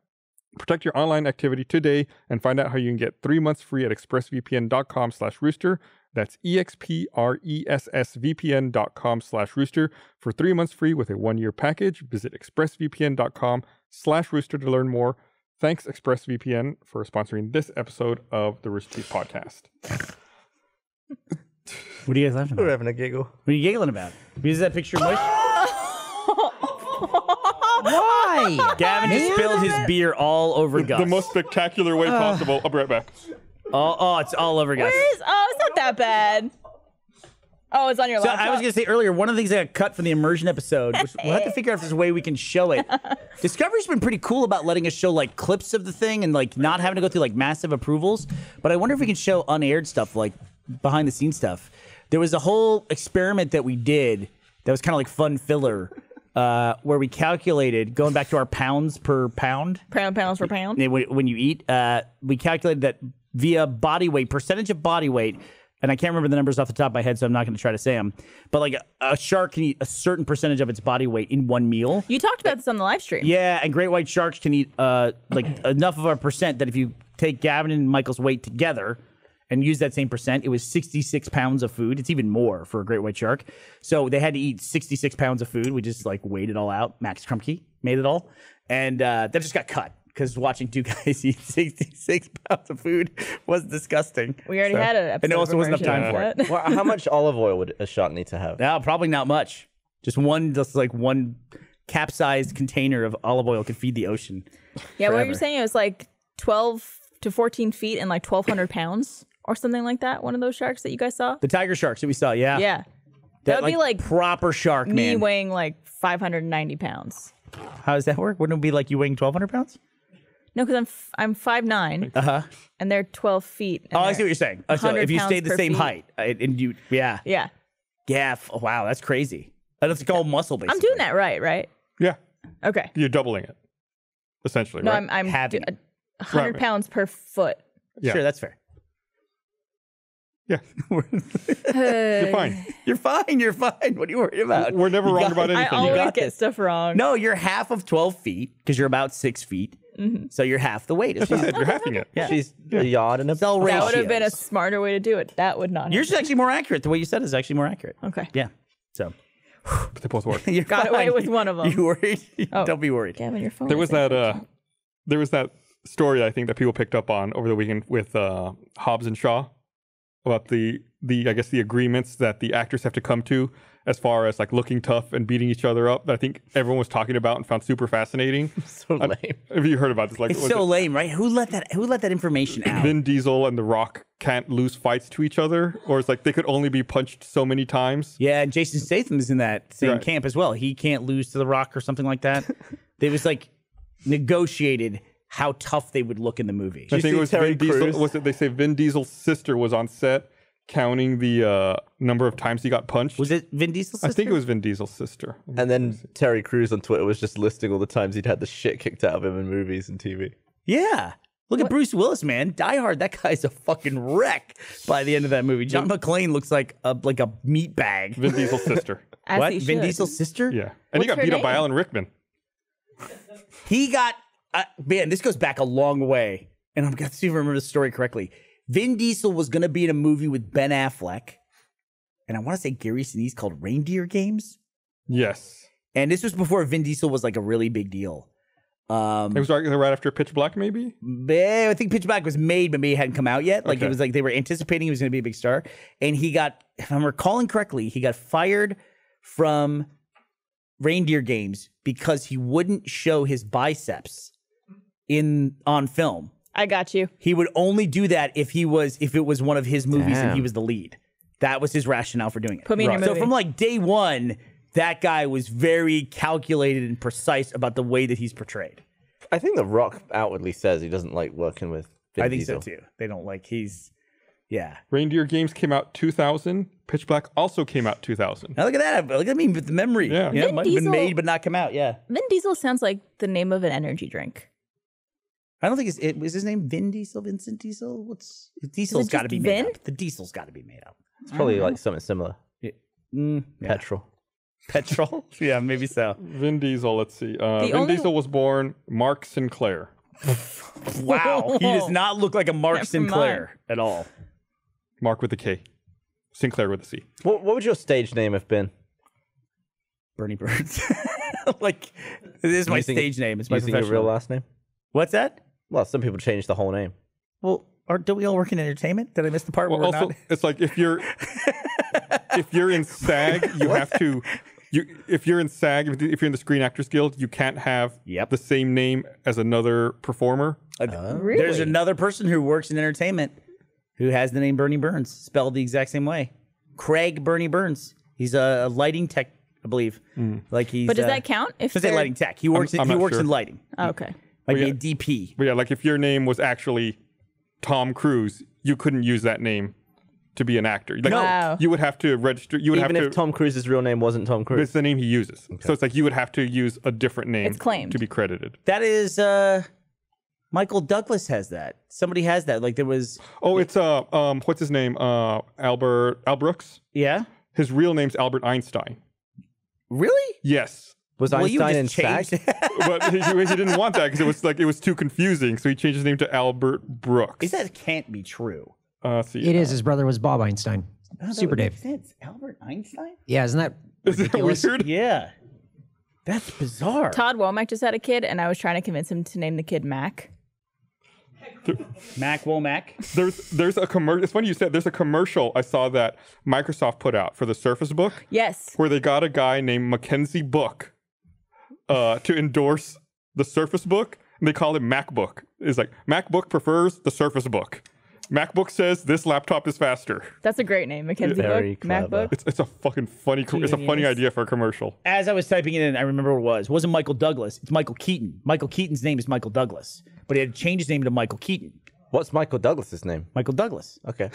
Protect your online activity today and find out how you can get 3 months free at expressvpn.com/rooster. That's expressvpn.com/rooster for 3 months free with a 1-year package. Visit expressvpn.com/rooster to learn more. Thanks, ExpressVPN, for sponsoring this episode of the Rooster Teeth Podcast. What are you guys laughing about? We're having a giggle. What are you giggling about? Because that picture mush? Why? why? Gavin just spilled his beer all over Gus. The most spectacular way possible. I'll be right back. Oh, it's all over Gus. It's not that bad. Oh, it's on your So laptop. I was going to say earlier, one of the things I got cut from the immersion episode, which we'll have to figure out if there's a way we can show it. Discovery's been pretty cool about letting us show like clips of the thing and like not having to go through like massive approvals. But I wonder if we can show unaired stuff, like behind the scenes stuff. There was a whole experiment that we did that was kind of like fun filler, where we calculated, going back to our pounds per pound. Pounds per pound. When you eat, we calculated that via body weight, percentage of body weight. And I can't remember the numbers off the top of my head, so I'm not going to try to say them. But like a shark can eat a certain percentage of its body weight in one meal. You talked about this on the live stream. Yeah, and great white sharks can eat like enough of a percent that if you take Gavin and Michael's weight together and use that same percent, it was 66 pounds of food. It's even more for a great white shark. So they had to eat 66 pounds of food. We just like weighed it all out. Max Krumke made it all. And that just got cut. Because watching two guys eat 66 pounds of food was disgusting. We already had an episode. And there also wasn't enough time for it. it. Well, how much olive oil would a shark need to have? No, probably not much. Just one capsized container of olive oil could feed the ocean. Yeah, what forever. you're saying, it was like 12 to 14 feet and like 1,200 pounds or something like that. One of those sharks that you guys saw. The tiger sharks that we saw, yeah. Yeah. That would be like proper shark, me man. weighing like 590 pounds. How does that work? Wouldn't it be like you weighing 1,200 pounds? No, because I'm 5'9", and they're 12 feet. Oh, I see what you're saying. So 100 if you pounds stayed the per same feet. height, and you, yeah. Oh, wow, that's crazy. That's called muscle, basically. I'm doing that right? Yeah, Okay. you're doubling it, essentially. No, right? I'm Having 100 Right. pounds per foot. Yeah. Sure, that's fair. Yeah, you're fine. You're fine. You're fine. What are you worried about? We're never You wrong got about it. anything. I You always got get this. stuff wrong. No, you're half of 12 feet because you're about 6 feet. So you're half the weight. It's That's fine. it. You're halving it. Yeah. She's a yard and a Cell that would have been a ratios. smarter way to do it. That would not have. Yours is actually more accurate. The way you said it is actually more accurate. Okay. Yeah. So But they both work. you're Got away fine. with one of them. You worried? Oh. Don't be worried. Gavin, your phone. There was is in. that story I think that people picked up on over the weekend with Hobbs and Shaw about the I guess the agreements that the actors have to come to as far as like looking tough and beating each other up that I think everyone was talking about and found super fascinating. so lame. Have you heard about this? Like, It's was so it lame, right? Who let that information out? Vin Diesel and The Rock can't lose fights to each other, or it's like they could only be punched so many times. Yeah, and Jason Statham is in that same Right. camp as well. He can't lose to The Rock or something like that. They was like negotiated how tough they would look in the movie. I think see it was Terry Vin Diesel. Crews? Was it? They say Vin Diesel's sister was on set counting the number of times he got punched. Was it Vin Diesel's sister? I think it was Vin Diesel's sister. And then Terry Crews on Twitter was just listing all the times he'd had the shit kicked out of him in movies and TV. Yeah. Look at Bruce Willis, man. Die Hard, that guy's a fucking wreck by the end of that movie. John McClane looks like a meat bag. Vin Diesel's sister. As What? he Vin should. Diesel's sister? Yeah, and he What's got her beat up by name? Alan Rickman. He got, man, this goes back a long way. And I'm going to see if I remember the story correctly. Vin Diesel was going to be in a movie with Ben Affleck. And I want to say Gary Sinise called Reindeer Games. Yes, And this was before Vin Diesel was like a really big deal. it was right after Pitch Black, maybe. I think Pitch Black was made, but maybe it hadn't come out yet. Like Okay. it was like they were anticipating he was going to be a big star. And he got, if I'm recalling correctly, he got fired from Reindeer Games because he wouldn't show his biceps on film. I got you. He would only do that if it was one of his movies and he Damn. was the lead. That was his rationale for doing it. Put me in your So movie. from like day one, that guy was very calculated and precise about the way that he's portrayed. I think The Rock outwardly says he doesn't like working with Vin I think Diesel. so too. They don't like yeah. Reindeer Games came out 2000. Pitch Black also came out 2000. Now look at that. Look at me with the memory. Yeah. It Vin might have been Diesel- made but not come out. Yeah. Vin Diesel sounds like the name of an energy drink. I don't think is his name Vin Diesel, Vincent Diesel? Diesel's just got to be Vin? made up. The Diesel's got to be made up. It's probably like something similar. Yeah. Petrol. Petrol? Yeah, maybe so. Vin Diesel. Let's see. Vin only- Diesel was born Mark Sinclair. Wow. He does not look like a Mark Never Sinclair at all. Mark with a K. Sinclair with a C. What would your stage name have been? Bernie Burns. Like, this is my Using- stage name. It's my Using your professional. real last name? What's that? Well, some people change the whole name. Well, don't we all work in entertainment? Did I miss the part Well, where we're also, not? it's like if you're in SAG, you have to if you're in SAG, if you're in the Screen Actors Guild, you can't have Yep. the same name as another performer. Really? There's another person who works in entertainment who has the name Bernie Burns, spelled the exact same way. Craig Bernie Burns. He's a lighting tech, I believe. Like he's. But does that count? If I say they're- lighting tech. He works. I'm He not works sure. in lighting. Oh, okay. Like yeah. a DP. But yeah, like if your name was actually Tom Cruise, you couldn't use that name to be an actor. Like, Wow. you would have to register. You would Even have if to. Tom Cruise's real name wasn't Tom Cruise. It's the name he uses. So it's like you would have to use a different name It's claimed. to be credited. That is. Michael Douglas has that. Somebody has that. Like there was. Oh, it's what's his name? Albert Brooks. Yeah. His real name's Albert Einstein. Really? Yes. Was Well, you Einstein in just SAG? changed. But he didn't want that because it was too confusing. So he changed his name to Albert Brooks. Is that can't be true? See, It is. His brother was Bob Einstein. Super Dave. Sense. Albert Einstein? Yeah, isn't that Is that ridiculous? weird? Yeah. That's bizarre. Todd Womack just had a kid, and I was trying to convince him to name the kid Mac. Mac Womack. There's a commercial. It's funny you said there's a commercial I saw that Microsoft put out for the Surface Book Yes. where they got a guy named Mackenzie Book to endorse the Surface Book, and they call it MacBook. It's like MacBook prefers the Surface Book. MacBook says this laptop is faster. That's a great name, Mackenzie Very Book. clever. MacBook. It's a fucking funny. It's a funny Genius. idea for a commercial. As I was typing it in, I remember what it was. It wasn't Michael Douglas. It's Michael Keaton. Michael Keaton's name is Michael Douglas, but he had to change his name to Michael Keaton. What's Michael Douglas's name? Michael Douglas. Okay.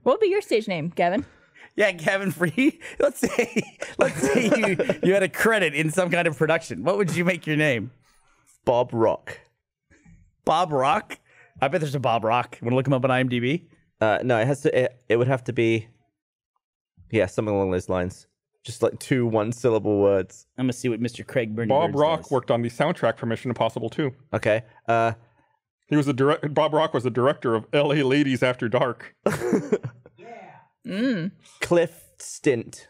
What would be your stage name, Gavin? Yeah, Gavin Free. Let's say you had a credit in some kind of production. What would you make your name? Bob Rock. Bob Rock? I bet there's a Bob Rock. Want to look him up on IMDb? No, it has to. It would have to be. Yeah, something along those lines. Just like 2 one-syllable words. I'm gonna see what Mr. Craig Bernie Bob Burns Rock does. worked on the soundtrack for Mission Impossible 2. Okay. He was Bob Rock was the director of L.A. Ladies After Dark. Cliff Stint.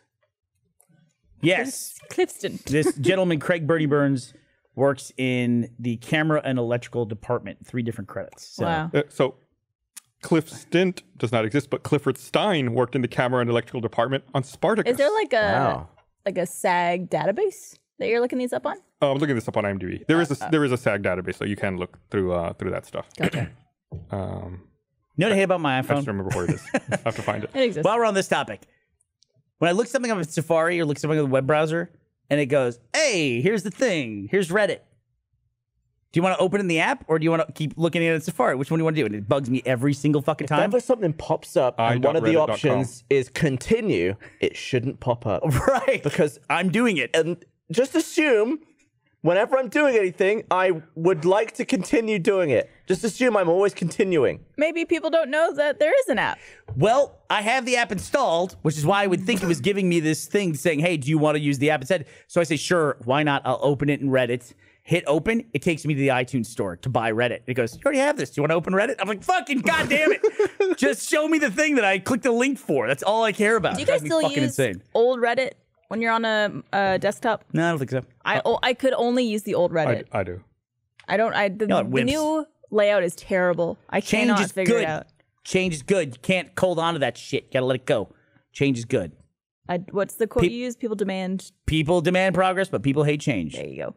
Yes, Clifton. this gentleman Craig Bernie Burns works in the camera and electrical department. 3 different credits. So. Wow. So Cliff Stint does not exist, but Clifford Stein worked in the camera and electrical department on Spartacus. Is there Wow. like a SAG database that you're looking these up on? Oh, I'm looking this up on IMDb. There is a SAG database, so you can look through that stuff. Gotcha. You know what I hate about my I iPhone? just remember where it is. I have to find it. It exists. While we're on this topic, when I look something up in Safari or look something on the web browser, and it goes, "Hey, here's the thing. Here's Reddit. Do you want to open in the app or do you want to keep looking at it in Safari? Which one do you want to do?" And it bugs me every single fucking time. Whenever something pops up and one of the i.reddit.com. options is continue, it shouldn't pop up. Right, Because I'm doing it. and just assume whenever I'm doing anything, I would like to continue doing it. Just assume I'm always continuing. Maybe people don't know that there is an app. Well, I have the app installed, which is why I would think it was giving me this thing saying, "Hey, do you want to use the app instead?" So I say, "Sure, why not? I'll open it in Reddit." Hit open, it takes me to the iTunes store to buy Reddit. It goes, "You already have this. Do you want to open Reddit?" I'm like, "Fucking goddamn it! Just show me the thing that I clicked the link for. That's all I care about." Do you It drives guys me still fucking use insane. old Reddit when you're on a desktop? No, I don't think so. I could only use the old Reddit. I do. I don't. The wimps. new layout is terrible. I Change cannot is figure good. it out. Change is good. You can't hold on to that shit. Gotta let it go. Change is good. What's the quote Pe- you use? People demand. People demand progress, but people hate change. There you go.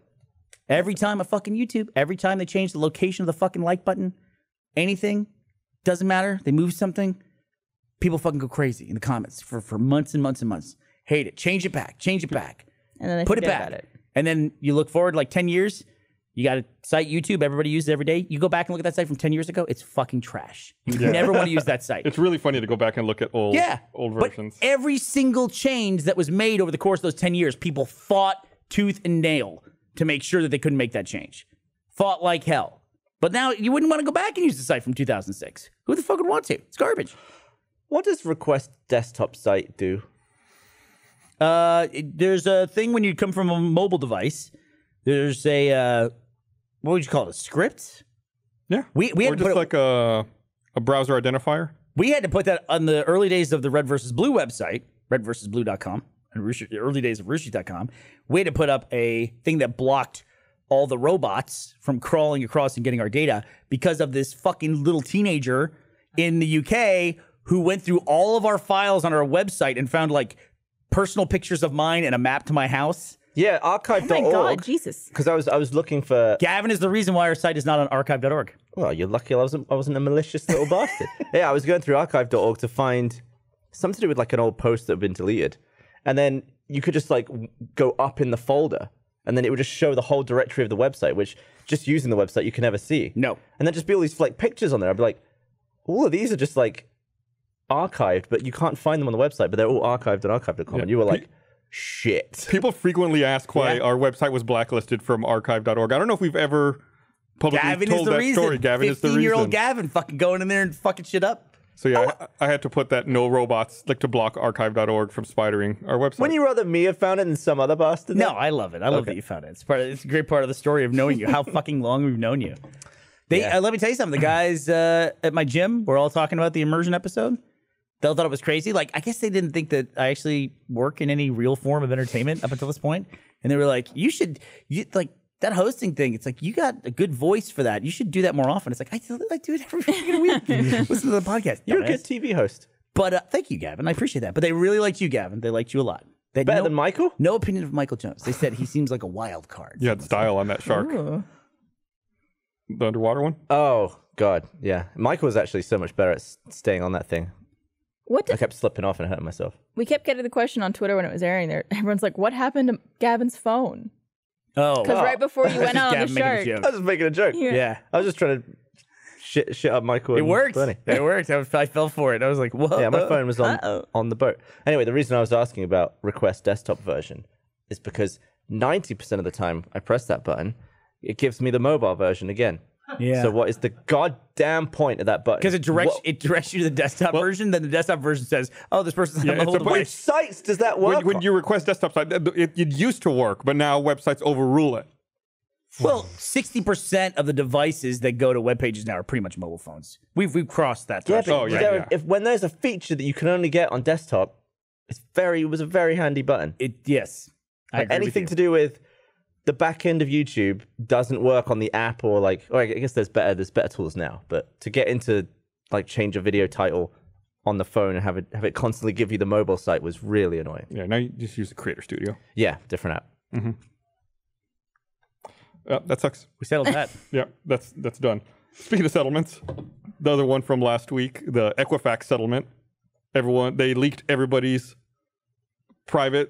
Every time I fucking YouTube, every time they change the location of the fucking like button, anything, doesn't matter. They move something, people fucking go crazy in the comments for months and months and months. Hate it. Change it back. Change it back. And then they Put it forget back. about it. And then you look forward like 10 years. You got a site YouTube. Everybody uses it every day. You go back and look at that site from 10 years ago. It's fucking trash. You never want to use that site. It's really funny to go back and look at old versions. But every single change that was made over the course of those 10 years, people fought tooth and nail to make sure that they couldn't make that change. Fought like hell. But now you wouldn't want to go back and use the site from 2006. Who the fuck would want to? It's garbage. What does request desktop site do? There's a thing when you come from a mobile device. There's a, what would you call it? A script? Yeah. We or had to just put like a browser identifier. We had to put that on the early days of the Red vs. Blue website, redversusblue.com, and early days of Rooster.com. We had to put up a thing that blocked all the robots from crawling across and getting our data because of this fucking little teenager in the UK who went through all of our files on our website and found like personal pictures of mine and a map to my house. Yeah, Oh my God, archive.org. Jesus. Because I was looking for. Gavin is the reason why our site is not on archive.org. Well, you're lucky I wasn't a malicious little bastard. Yeah, I was going through archive.org to find something to do with like an old post that had been deleted. And then you could just like go up in the folder and then it would just show the whole directory of the website, which just using the website you can never see. No. And then just be all these like pictures on there. I'd be like, all of these are just like archived, but you can't find them on the website, but they're all archived on archive.com. And you were like, shit. People frequently ask why our website was blacklisted from archive.org. I don't know if we've ever publicly Gavin told is the that reason. story. Gavin is the reason. 15-year-old Gavin fucking going in there and fucking shit up. So yeah, I had to put that no robots like to block archive.org from spidering our website. Wouldn't you rather me have found it than some other bastard? No, I love it. I love that you found it. It's a great part of the story of knowing you. How fucking long we've known you. Let me tell you something. The guys at my gym were all talking about the immersion episode. They all thought it was crazy. Like, I guess they didn't think that I actually work in any real form of entertainment up until this point. And they were like, you like that hosting thing. It's like, you got a good voice for that. You should do that more often. It's like, I do it every fucking week. Listen to the podcast. You're a dumbass. good TV host. But thank you, Gavin. I appreciate that. But they really liked you, Gavin. They liked you a lot. They had Better than Michael? No opinion of Michael Jones. They said he seems like a wild card. You had style on that shark. Ooh. The underwater one? Oh, God. Yeah. Michael was actually so much better at staying on that thing. What I did, kept slipping off and hurting myself. we kept getting the question on Twitter when it was airing there. Everyone's like, what happened to Gavin's phone? Oh, Because right before you went out on the Gavin making a shark. joke. I was just making a joke. Yeah. I was just trying to shit up Michael. It and worked. Bernie. It worked. I fell for it. I was like, whoa. Yeah, my phone was on the boat. Anyway, the reason I was asking about request desktop version is because 90% of the time I press that button, it gives me the mobile version again. Yeah. So what is the goddamn point of that button? Because it directs you to the desktop version. Then the desktop version says, "Oh, this person's on Yeah, the it's whole a- Which device." sites does that work When on? you request desktop site, it used to work, but now websites overrule it. Well, 60% of the devices that go to web pages now are pretty much mobile phones. We've crossed that Yeah, threshold. but Oh, yeah, there- yeah. if when there's a feature that you can only get on desktop, it was a very handy button. Yes. I agree with Anything you. to do with the back end of YouTube doesn't work on the app or I guess there's better tools now, but to get into like change a video title on the phone and have it constantly give you the mobile site was really annoying. Yeah, now you just use the Creator Studio. Yeah, different app. That sucks. We settled that. Yeah, that's done. Speaking of settlements, the other one from last week, the Equifax settlement. They leaked everybody's they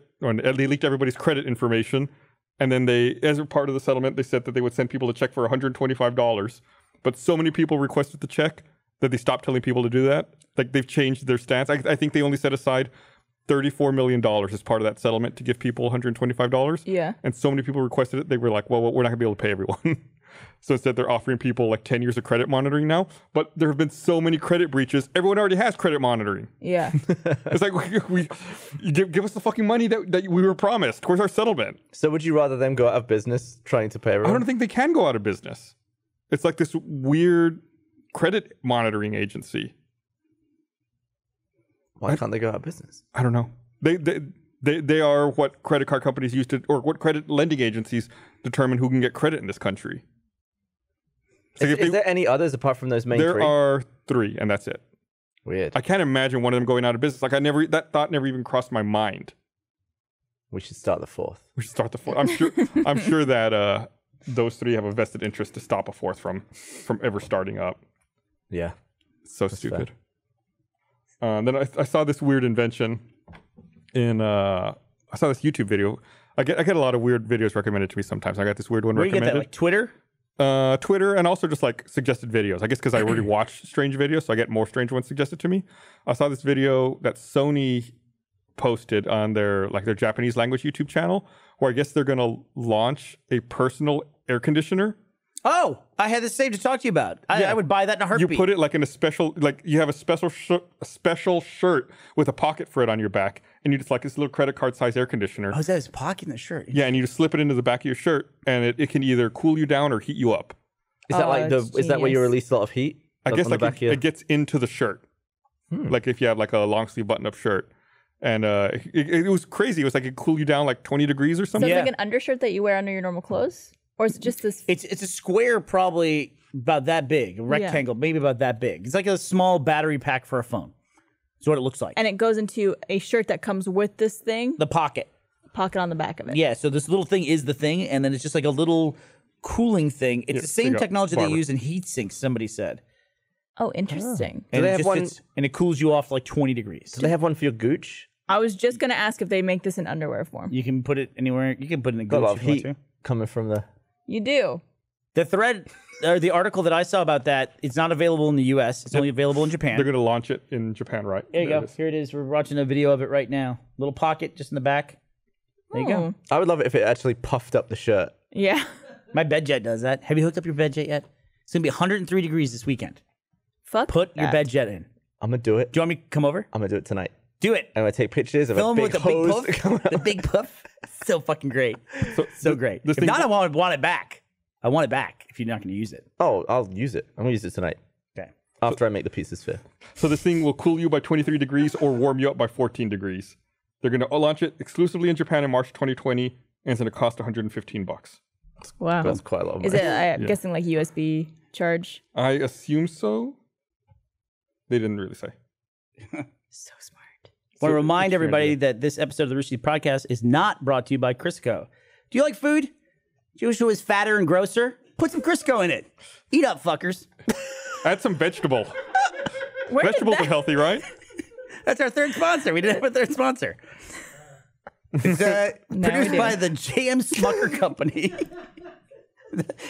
leaked everybody's credit information, and then as a part of the settlement, they said that they would send people a check for $125. But so many people requested the check that they stopped telling people to do that. Like they've changed their stance. I think they only set aside $34 million as part of that settlement to give people $125. Yeah. And so many people requested it, they were like, well, we're not going to be able to pay everyone. So instead, they're offering people like 10 years of credit monitoring now. But there have been so many credit breaches. Everyone already has credit monitoring. Yeah. It's like, you give us the fucking money that we were promised. Where's our settlement? So would you rather them go out of business trying to pay I everyone? don't think they can go out of business. It's like this weird credit monitoring agency. Why can't they go out of business? I don't know. They are what credit card companies used to, or what credit lending agencies determine who can get credit in this country. So Is there any others apart from those main there three? are 3, and that's it. Weird. I can't imagine one of them going out of business. Like that thought never even crossed my mind. We should start the 4th. We should start the 4th. I'm sure that those 3 have a vested interest to stop a 4th from ever starting up. Yeah. It's so stupid. Then I saw this weird invention I saw this YouTube video. I get a lot of weird videos recommended to me sometimes. I got this weird one Where you get recommended. that? Like Twitter? Twitter, and also just like suggested videos. I guess because I already watch strange videos, so I get more strange ones suggested to me. I saw this video that Sony posted on their Japanese language YouTube channel, where I guess they're going to launch a personal air conditioner. Oh, I had the same to talk to you about. I would buy that in a You heartbeat. put it like in a special, like you have a special shirt with a pocket for it on your back, and you just like this little credit card size air conditioner. Oh, is that his pocket in the shirt? Yeah, and you just slip it into the back of your shirt, and it can either cool you down or heat you up. Is that Oh, like that's is that where you genius. release a lot of heat? I guess on the like back of your- it gets into the shirt, like if you have like a long sleeve button up shirt, and it was crazy. It was like it cool you down like 20 degrees or So something. it's like an undershirt that you wear under your normal clothes? Or is it just this? It's a square, probably about that big, a rectangle, maybe about that big. It's like a small battery pack for a phone. It's what it looks like. And it goes into a shirt that comes with this thing, The pocket. pocket on the back of it. Yeah, so this little thing is the thing, and then it's just like a little cooling thing. It's the same technology they use in heat sinks, somebody said. Oh, interesting. And they it have just one- fits, and it cools you off to like 20 degrees. Do they have one for your gooch? I was just going to ask if they make this in underwear form. You can put it anywhere. You can put it in a Got a gooch lot of if you want heat to. coming from the. You do. The thread, or the article that I saw about that, it's not available in the U.S. It's only available in Japan. They're going to launch it in Japan, right? There you There go. it is. Here it is. We're watching a video of it right now. Little pocket just in the back. There you go. I would love it if it actually puffed up the shirt. Yeah. My bed jet does that. Have you hooked up your bed jet yet? It's going to be 103 degrees this weekend. Fuck. Put your that. bed jet in. I'm gonna do it. Do you want me to come over? I'm gonna do it tonight. Do it. I'm gonna take pictures of Film a with big the big hose. puff. The big puff. So fucking great. So great. this If not, thing- I want it back. I want it back if you're not going to use it. Oh, I'll use it. I'm gonna use it tonight Okay. after I make the pieces fit. So this thing will cool you by 23 degrees or warm you up by 14 degrees. They're going to launch it exclusively in Japan in March 2020, and it's going to cost $115. Wow. That's quite a lot of Is money. it, I'm guessing, like USB charge? I assume so. They didn't really say. So smart. Want to remind it's everybody fair, that this episode of the Rooster Teeth Podcast is not brought to you by Crisco. Do you like food? Do you wish it was fatter and grosser? Put some Crisco in it. Eat up, fuckers. Add some vegetable. Where did Vegetables that- are healthy, right? That's our third sponsor. We didn't have a third sponsor. It's Now we produced do. by the J.M. Smucker Company.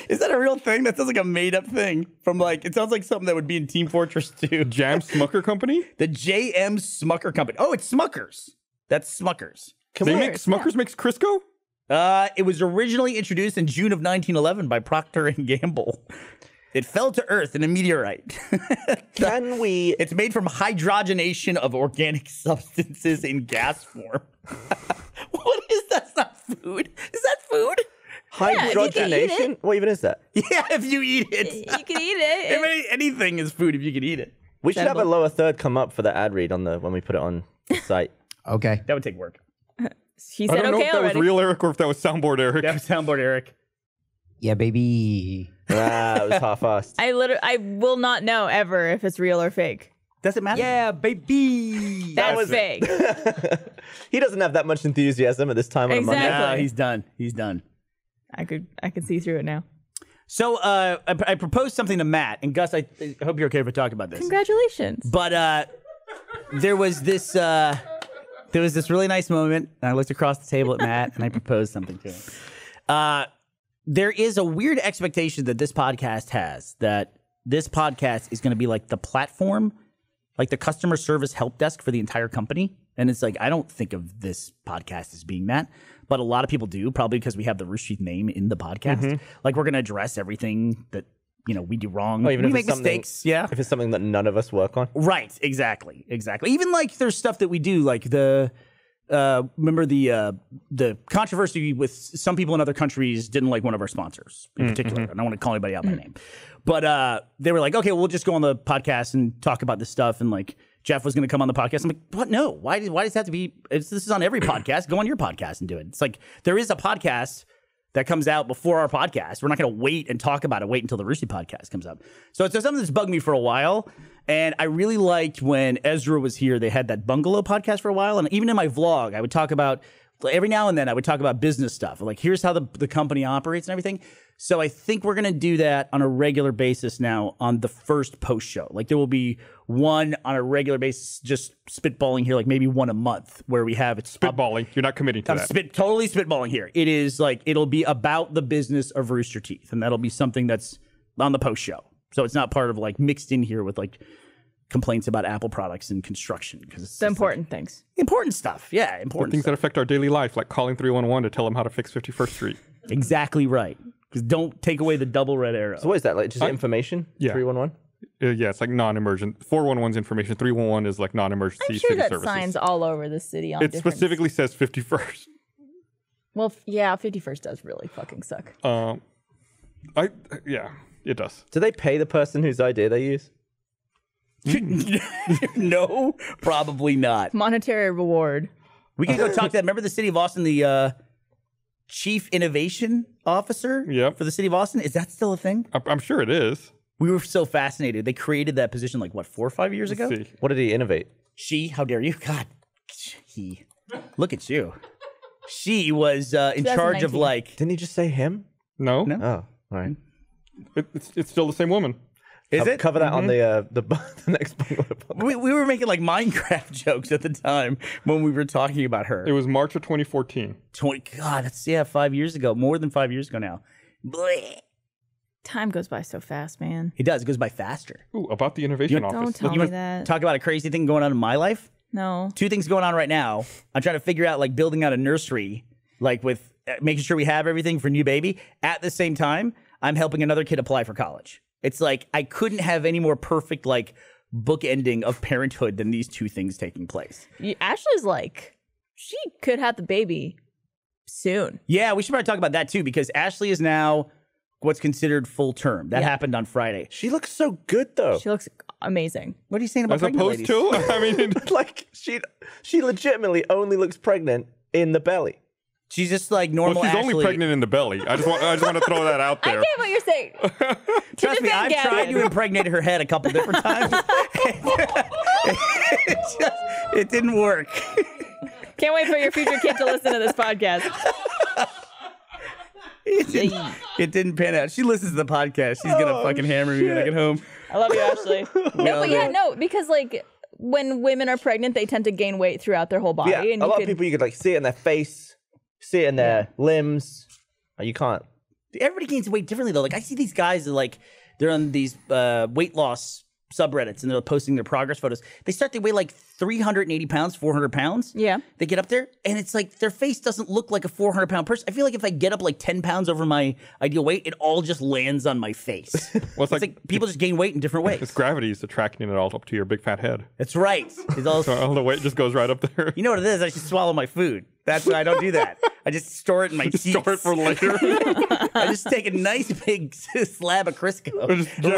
Is that a real thing? That sounds like a made-up thing from like. It sounds like something that would be in Team Fortress 2. Jam Smucker Company? The J.M. Smucker Company. Oh, it's Smuckers. That's Smuckers. They make Smuckers makes Crisco? It was originally introduced in June of 1911 by Procter and Gamble. It fell to Earth in a meteorite. Can we? It's made from hydrogenation of organic substances in gas form. What is that? That's not food. Is that food? if you can eat Hydrogenation? What even is that? Yeah, if you eat it. You can eat it. If anything is food if you can eat it. We should have a lower third come up for the ad read on the when we put it on the site. Okay. That would take work. He I said don't know okay if that already. was real Eric or if that was soundboard Eric. That was soundboard, Eric. Yeah, baby. Ah, it was half-assed. I will not know ever if it's real or fake. Does it matter? Yeah, baby. That's fake. He doesn't have that much enthusiasm at this time on a Monday. Exactly. No, he's done. He's done. I could see through it now. So I proposed something to Matt and Gus. I hope you're okay if I talk about this. Congratulations. But there was this really nice moment, and I looked across the table at Matt and I proposed something to him. There is a weird expectation that this podcast has that this podcast is going to be like the platform, like the customer service help desk for the entire company. And it's like, I don't think of this podcast as being that, but a lot of people do, probably because we have the Rooster Teeth name in the podcast. Like we're going to address everything that, we do wrong. Oh, even we if make it's something- mistakes. Yeah. If it's something that none of us work on. Right, exactly. Even like there's stuff that we do, like the remember the controversy with some people in other countries didn't like one of our sponsors in particular. I don't want to call anybody out by name, but they were like, okay, we'll just go on the podcast and talk about this stuff, and like Jeff was going to come on the podcast. I'm like, what? No, why does that have to be? This is on every podcast. Go on your podcast and do it. It's like there is a podcast that comes out before our podcast. We're not going to wait and talk about it. Wait until the Rooster podcast comes up. So it's something that's bugged me for a while. And I really liked when Ezra was here. They had that Bungalow podcast for a while. And even in my vlog, I would talk about, every now and then, I would talk about business stuff. Like, here's how the company operates and everything. So I think we're going to do that on a regular basis now on the first post show. Like there will be one on a regular basis, just spitballing here, like maybe one a month where we have it Spitballing. You're not committing to I'm that. totally spitballing here. It is like, it'll be about the business of Rooster Teeth, and that'll be something that's on the post show. So it's not part of like mixed in here with like complaints about Apple products and construction, because it's The important things. important stuff. Yeah, important Things stuff. that affect our daily life, like calling 311 to tell them how to fix 51st Street. Exactly right. Because don't take away the double red arrow. So what is that? Like just information? Yeah. 311? Yeah, it's like non-emergent. 411's information. 311 is like non-emergency I'm sure city that services. signs all over the city on It different... specifically says 51st. Well, yeah, 51st does really fucking suck. Yeah, it does. Do they pay the person whose idea they use? No, probably not. Monetary reward. We can go talk to that. Remember the city of Austin, the chief innovation officer Yep. for the city of Austin? Is that still a thing? I'm sure it is. We were so fascinated. They created that position like, what, 4 or 5 years ago? Let's see. What did he innovate? how dare you? God, look at you. She was in charge of 2019. like, Didn't he just say him? No, No. Oh, all right. it's still the same woman. is it? Cover that on the next bungalow podcast. We were making like Minecraft jokes at the time when we were talking about her. It was March of 2014. 20, God, that's 5 years ago, more than 5 years ago now. Blech. Time goes by so fast, man. It does. It goes by faster. Ooh, about the innovation Don't office. tell You me want that. talk about a crazy thing going on in my life? No. 2 things going on right now. I'm trying to figure out like building out a nursery, like with making sure we have everything for new baby. At the same time, I'm helping another kid apply for college. It's like I couldn't have any more perfect like book ending of parenthood than these 2 things taking place. Ashley's like, she could have the baby soon. Yeah, we should probably talk about that too because Ashley is now what's considered full term. That happened on Friday. She looks so good though. She looks amazing. What are you saying about As pregnant opposed ladies? to, I mean, Like she legitimately only looks pregnant in the belly. She's just like well, normal she's Ashley. only pregnant in the belly. I just want to throw that out I there. get what you're saying. Trust me, Van I've tried Gavin. to impregnate her head a couple different times. It didn't work. Can't wait for your future kid to listen to this podcast. It didn't pan out. She listens to the podcast. She's gonna fucking hammer me when I get home. I love you, Ashley. No, all but yeah, do. no, because like when women are pregnant, they tend to gain weight throughout their whole body. Yeah, and a you lot could, of people you could like see it in their face, see it in their limbs. You can't. Everybody gains weight differently though. Like I see these guys that like they're on these weight loss subreddits and they're posting their progress photos. They weigh like 380 pounds, 400 pounds. Yeah. They get up there and it's like their face doesn't look like a 400 pound person. I feel like if I get up like 10 pounds over my ideal weight, it all just lands on my face. Well, It's like people just gain weight in different ways. It's gravity is attracting it all up to your big fat head. That's right. It's all, So all the weight just goes right up there. you know what it is? I should swallow my food. That's why I don't do that. I just store it in my teeth. Store it for later. I just take a nice big slab of Crisco,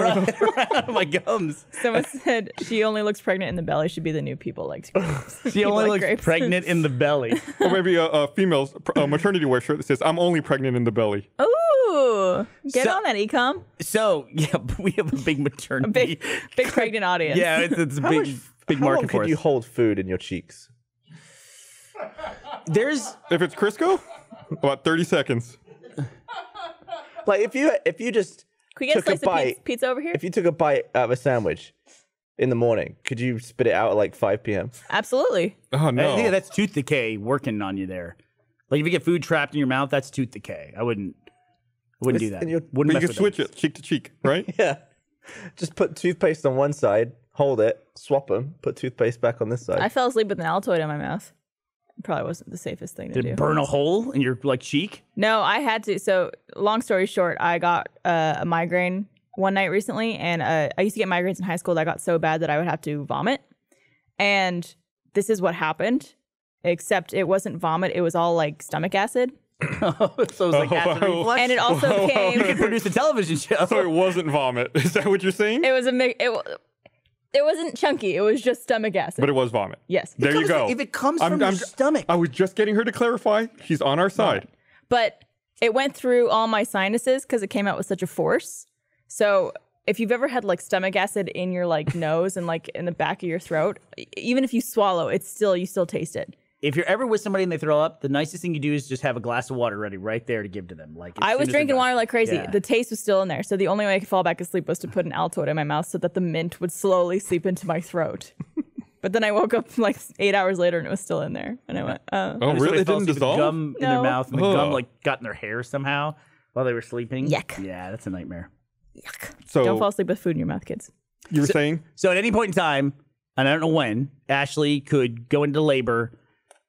rub it around my gums. someone said she only looks pregnant in the belly should be the new people like She only looks pregnant in the belly. Or maybe a female's maternity wear shirt that says, "I'm only pregnant in the belly." Ooh, get So- on that, Ecom. So yeah, we have a big maternity. Big pregnant audience. Yeah, it's a big How long market for could us. you hold food in your cheeks? There's If it's Crisco, about 30 seconds. Like if you just Can we get a took a slice of bite, pizza over here? if you took a bite out of a sandwich in the morning, could you spit it out at like 5 p.m.? Absolutely. Oh I no! think that's tooth decay working on you there. Like if you get food trapped in your mouth, that's tooth decay. I wouldn't do that. in your- Wouldn't But you mess can with switch that. it cheek to cheek, right? Yeah. Just put toothpaste on one side, hold it, swap them, put toothpaste back on this side. I fell asleep with an Altoid in my mouth. Probably wasn't the safest thing to Did do. it burn a hole in your like cheek? No, I had to. So, long story short, I got a migraine one night recently, and I used to get migraines in high school that got so bad that I would have to vomit. And this is what happened, except it wasn't vomit; it was all like stomach acid, So it was like acid wow. reflux. and it also you came. could produce a television show. So it wasn't vomit. Is that what you're saying? It was a mix. It wasn't chunky. It was just stomach acid. But it was vomit. Yes, There you go. If it comes from your stomach. I was just getting her to clarify. She's on our side. but it went through all my sinuses because it came out with such a force. So if you've ever had like stomach acid in your like nose and like in the back of your throat, even if you swallow, you still taste it. If you're ever with somebody and they throw up, the nicest thing you do is just have a glass of water ready right there to give to them. Like as I soon was as they're drinking done. water like crazy. Yeah. The taste was still in there. So the only way I could fall back asleep was to put an Altoid in my mouth so that the mint would slowly seep into my throat. But then I woke up like 8 hours later and it was still in there. And I went, Oh, Somebody really? It fell didn't asleep with dissolve? Gum in their No. mouth, and the gum Ugh. like got in their hair somehow while they were sleeping. Yuck. Yeah, that's a nightmare. So don't fall asleep with food in your mouth, kids. you were saying? So at any point in time, and I don't know when, Ashley could go into labor,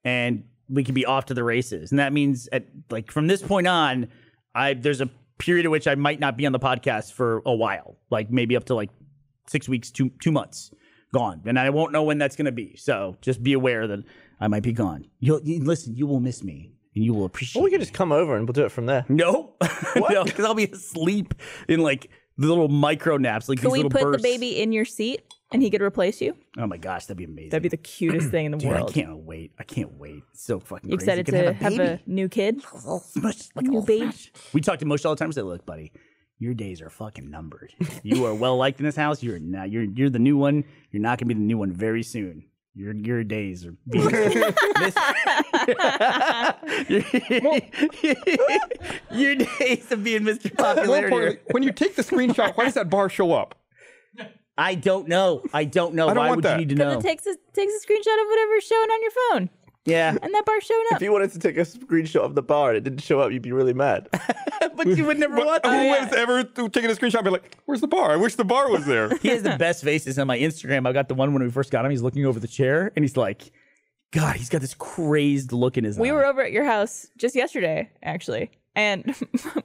and we could be off to the races. And that means at like from this point on, there's a period at which I might not be on the podcast for a while, like maybe up to like 6 weeks, 2 months gone, and I won't know when that's going to be. So just be aware that I might be gone. Listen, you will miss me, and you will appreciate. Or we could me. just come over and we'll do it from there. No, no, because I'll be asleep in like the little micro naps, like Can these we little put bursts. the baby in your seat and he could replace you? Oh my gosh, that'd be amazing. That'd be the cutest thing in the Dude, world. I can't wait. I can't wait. It's so fucking You crazy. excited Gonna to have a new kid? New baby? We talk to Moshe all the time and say, look, buddy, your days are fucking numbered. You are well liked in this house. You're the new one. You're not gonna be the new one very soon. Your days are being your days of being Mr. More Popularity. importantly, when you take the screenshot, why does that bar show up? I don't know. I don't Why want would that. you need to know? It takes a screenshot of whatever's showing on your phone, Yeah, and that bar's showing up. If you wanted to take a screenshot of the bar and it didn't show up, you'd be really mad. but you would never want Who that. has ever taken a screenshot and be like, where's the bar? I wish the bar was there. He has the best faces on my Instagram. I got the one when we first got him. He's looking over the chair and he's like, God, he's got this crazed look in his eye. We were over at your house just yesterday, actually, and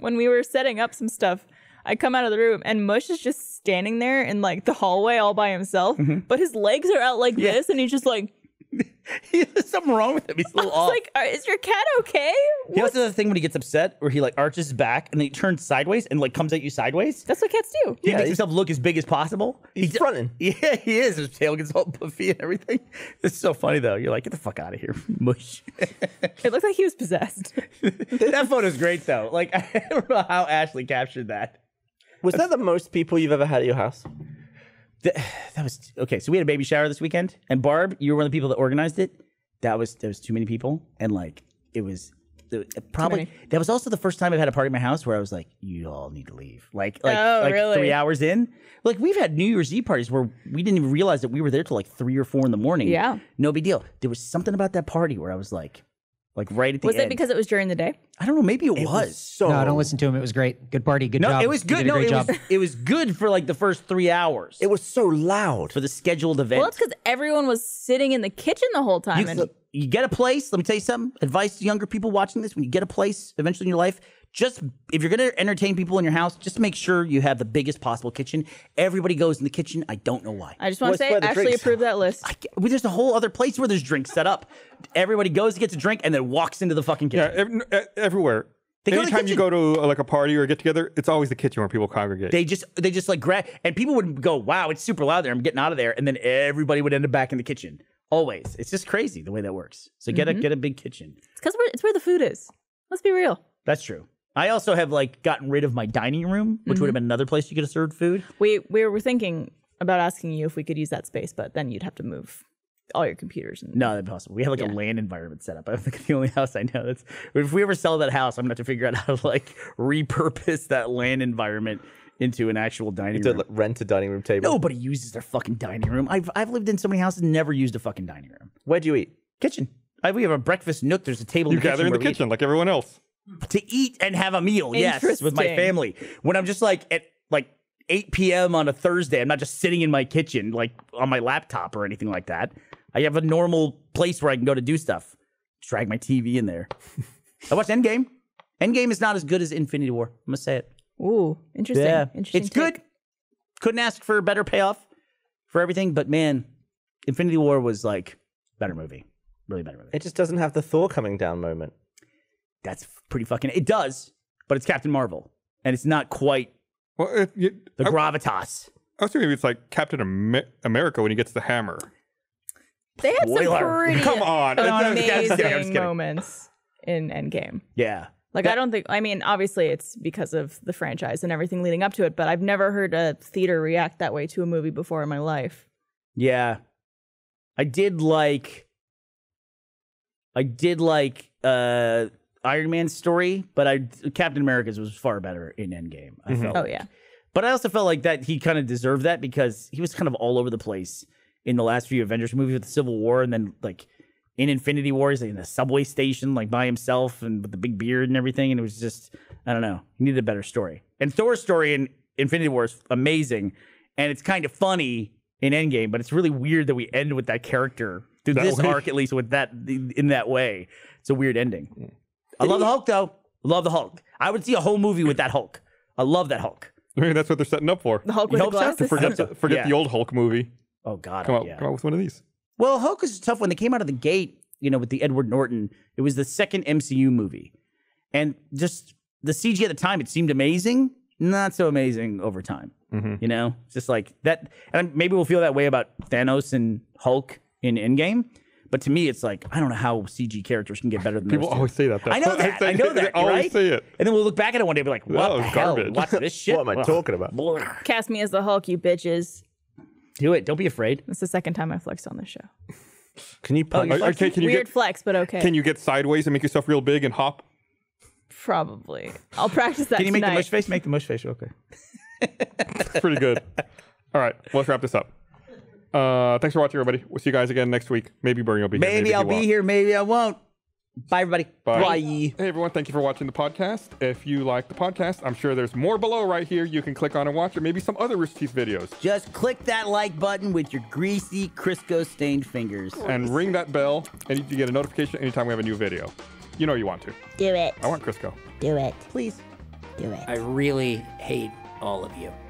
when we were setting up some stuff, I come out of the room and Mush is just standing there in like the hallway all by himself, but his legs are out like this, and he's just like, There's something wrong with him. He's a little off. like, is your cat okay? He also does a thing when he gets upset where he like arches his back and then he turns sideways and like comes at you sideways. That's what cats do. He makes himself look as big as possible. He's fronting. Yeah, he is. His tail gets all puffy and everything. It's so funny though. You're like, get the fuck out of here, Mush. It looked like he was possessed. That photo's great though. Like I don't know how Ashley captured that. Was that the most people you've ever had at your house? That was okay. So we had a baby shower this weekend, and Barb, you were one of the people that organized it. There was too many people, and like it was probably many. that was also the first time I've had a party at my house where I was like, you all need to leave. Like Oh, really? 3 hours in. Like we've had New Year's Eve parties where we didn't even realize that we were there till like 3 or 4 in the morning. Yeah. No big deal. There was something about that party where I was like right at the Was end. it because it was during the day? I don't know, maybe it was. So No, don't listen to him. It was great. Good party. Good No, job. it was You good. did a No, great it job. it was good for like the first 3 hours. It was so loud. for the scheduled event. Well, that's because everyone was sitting in the kitchen the whole time. You get a place. Let me tell you something. Advice to younger people watching this: when you get a place eventually in your life, just if you're going to entertain people in your house, just make sure you have the biggest possible kitchen. Everybody goes in the kitchen. I don't know why. I just want to Where's say, the Ashley drinks? approved that list. There's a whole other place where there's drinks set up. Everybody goes, gets a drink, and then walks into the fucking kitchen. Yeah, everywhere. They go to the Anytime you kitchen. go to like a party or a get together, it's always the kitchen where people congregate. They just like grab, and people would go, "Wow, it's super loud there. I'm getting out of there," and then everybody would end up back in the kitchen. Always, it's just crazy the way that works. So get a big kitchen. It's because it's where the food is. Let's be real. That's true. I also have like gotten rid of my dining room, which would have been another place you could have served food. We were thinking about asking you if we could use that space, but then you'd have to move all your computers. And No, that's possible. We have like a land environment set up. I think it's the only house I know that's. If we ever sell that house, I'm gonna have to figure out how to like repurpose that land environment into an actual dining To room. like, rent a dining room table. Nobody uses their fucking dining room. I've lived in so many houses, and never used a fucking dining room. Where do you eat? Kitchen. We have a breakfast nook. There's a table. you in the gather in the where we eat. kitchen like everyone else. To eat and have a meal. Yes, with my Interesting. family. When I'm just like at like 8 p.m. on a Thursday, I'm not just sitting in my kitchen like on my laptop or anything like that. I have a normal place where I can go to do stuff. Drag my TV in there. I watched Endgame. Endgame is not as good as Infinity War. I'm gonna say it. Ooh, interesting. Yeah, Interesting. it's take. good. Couldn't ask for a better payoff for everything, but man, Infinity War was like better movie, really better movie. It just doesn't have the Thor coming down moment. That's pretty fucking. It does, but it's Captain Marvel, and it's not quite Well, the gravitas. I was thinking it's like Captain America when he gets the hammer. They had some Spoiler. pretty Come on. I'm just kidding, I'm just amazing kidding. moments in Endgame. Yeah, Like, I don't think, I mean, obviously it's because of the franchise and everything leading up to it, but I've never heard a theater react that way to a movie before in my life. yeah. I did like Iron Man's story, but Captain America's was far better in Endgame. I felt. Oh, like. yeah. But I also felt like that he kind of deserved that because he was kind of all over the place in the last few Avengers movies with the Civil War, and then like in Infinity War, he's like, in a subway station like by himself and with the big beard and everything, and it was just I don't know. He needed a better story. And Thor's story in Infinity War is amazing, and it's kind of funny in Endgame, but it's really weird that we end with that character through That this way. arc, at least with that in that way. It's a weird ending. I love the Hulk though. Love the Hulk. I would see a whole movie with that Hulk. I love that Hulk. I mean, that's what they're setting up for. The Hulk You with the hope so? glasses. Forget Yeah. the old Hulk movie. Oh God, Come yeah. out with one of these. Well, Hulk is tough when they came out of the gate. You know, with the Edward Norton, it was the second MCU movie, and just the CG at the time, it seemed amazing. Not so amazing over time. You know, it's just like that. And maybe we'll feel that way about Thanos and Hulk in Endgame. But to me, it's like I don't know how CG characters can get better than People those two. always say that. I know that. I know that. They always right? say it. And then we'll look back at it one day and be like, "What Oh, the hell? garbage. What's this shit? What am I Ugh. talking about? Blech. Cast me as the Hulk, you bitches. Do it. Don't be afraid. That's the second time I flexed on this show. Can you punch? Okay, can you Weird get flex, but okay. can you get sideways and make yourself real big and hop? Probably. I'll practice that Can you make tonight. the mush face? Make the mush face real quick. It's pretty good. All right, well, let's wrap this up. Thanks for watching, everybody. We'll see you guys again next week. Maybe Bernie will be here. Maybe I'll he be won't. here. Maybe I won't. Bye, everybody. Bye. Hey, everyone. Thank you for watching the podcast. If you like the podcast, I'm sure there's more below right here you can click on and watch, or maybe some other Rooster Teeth videos. Just click that like button with your greasy Crisco-stained fingers. And ring that bell, and you get a notification anytime we have a new video. You know you want to. Do it. I want Crisco. Do it. Please. Do it. I really hate all of you.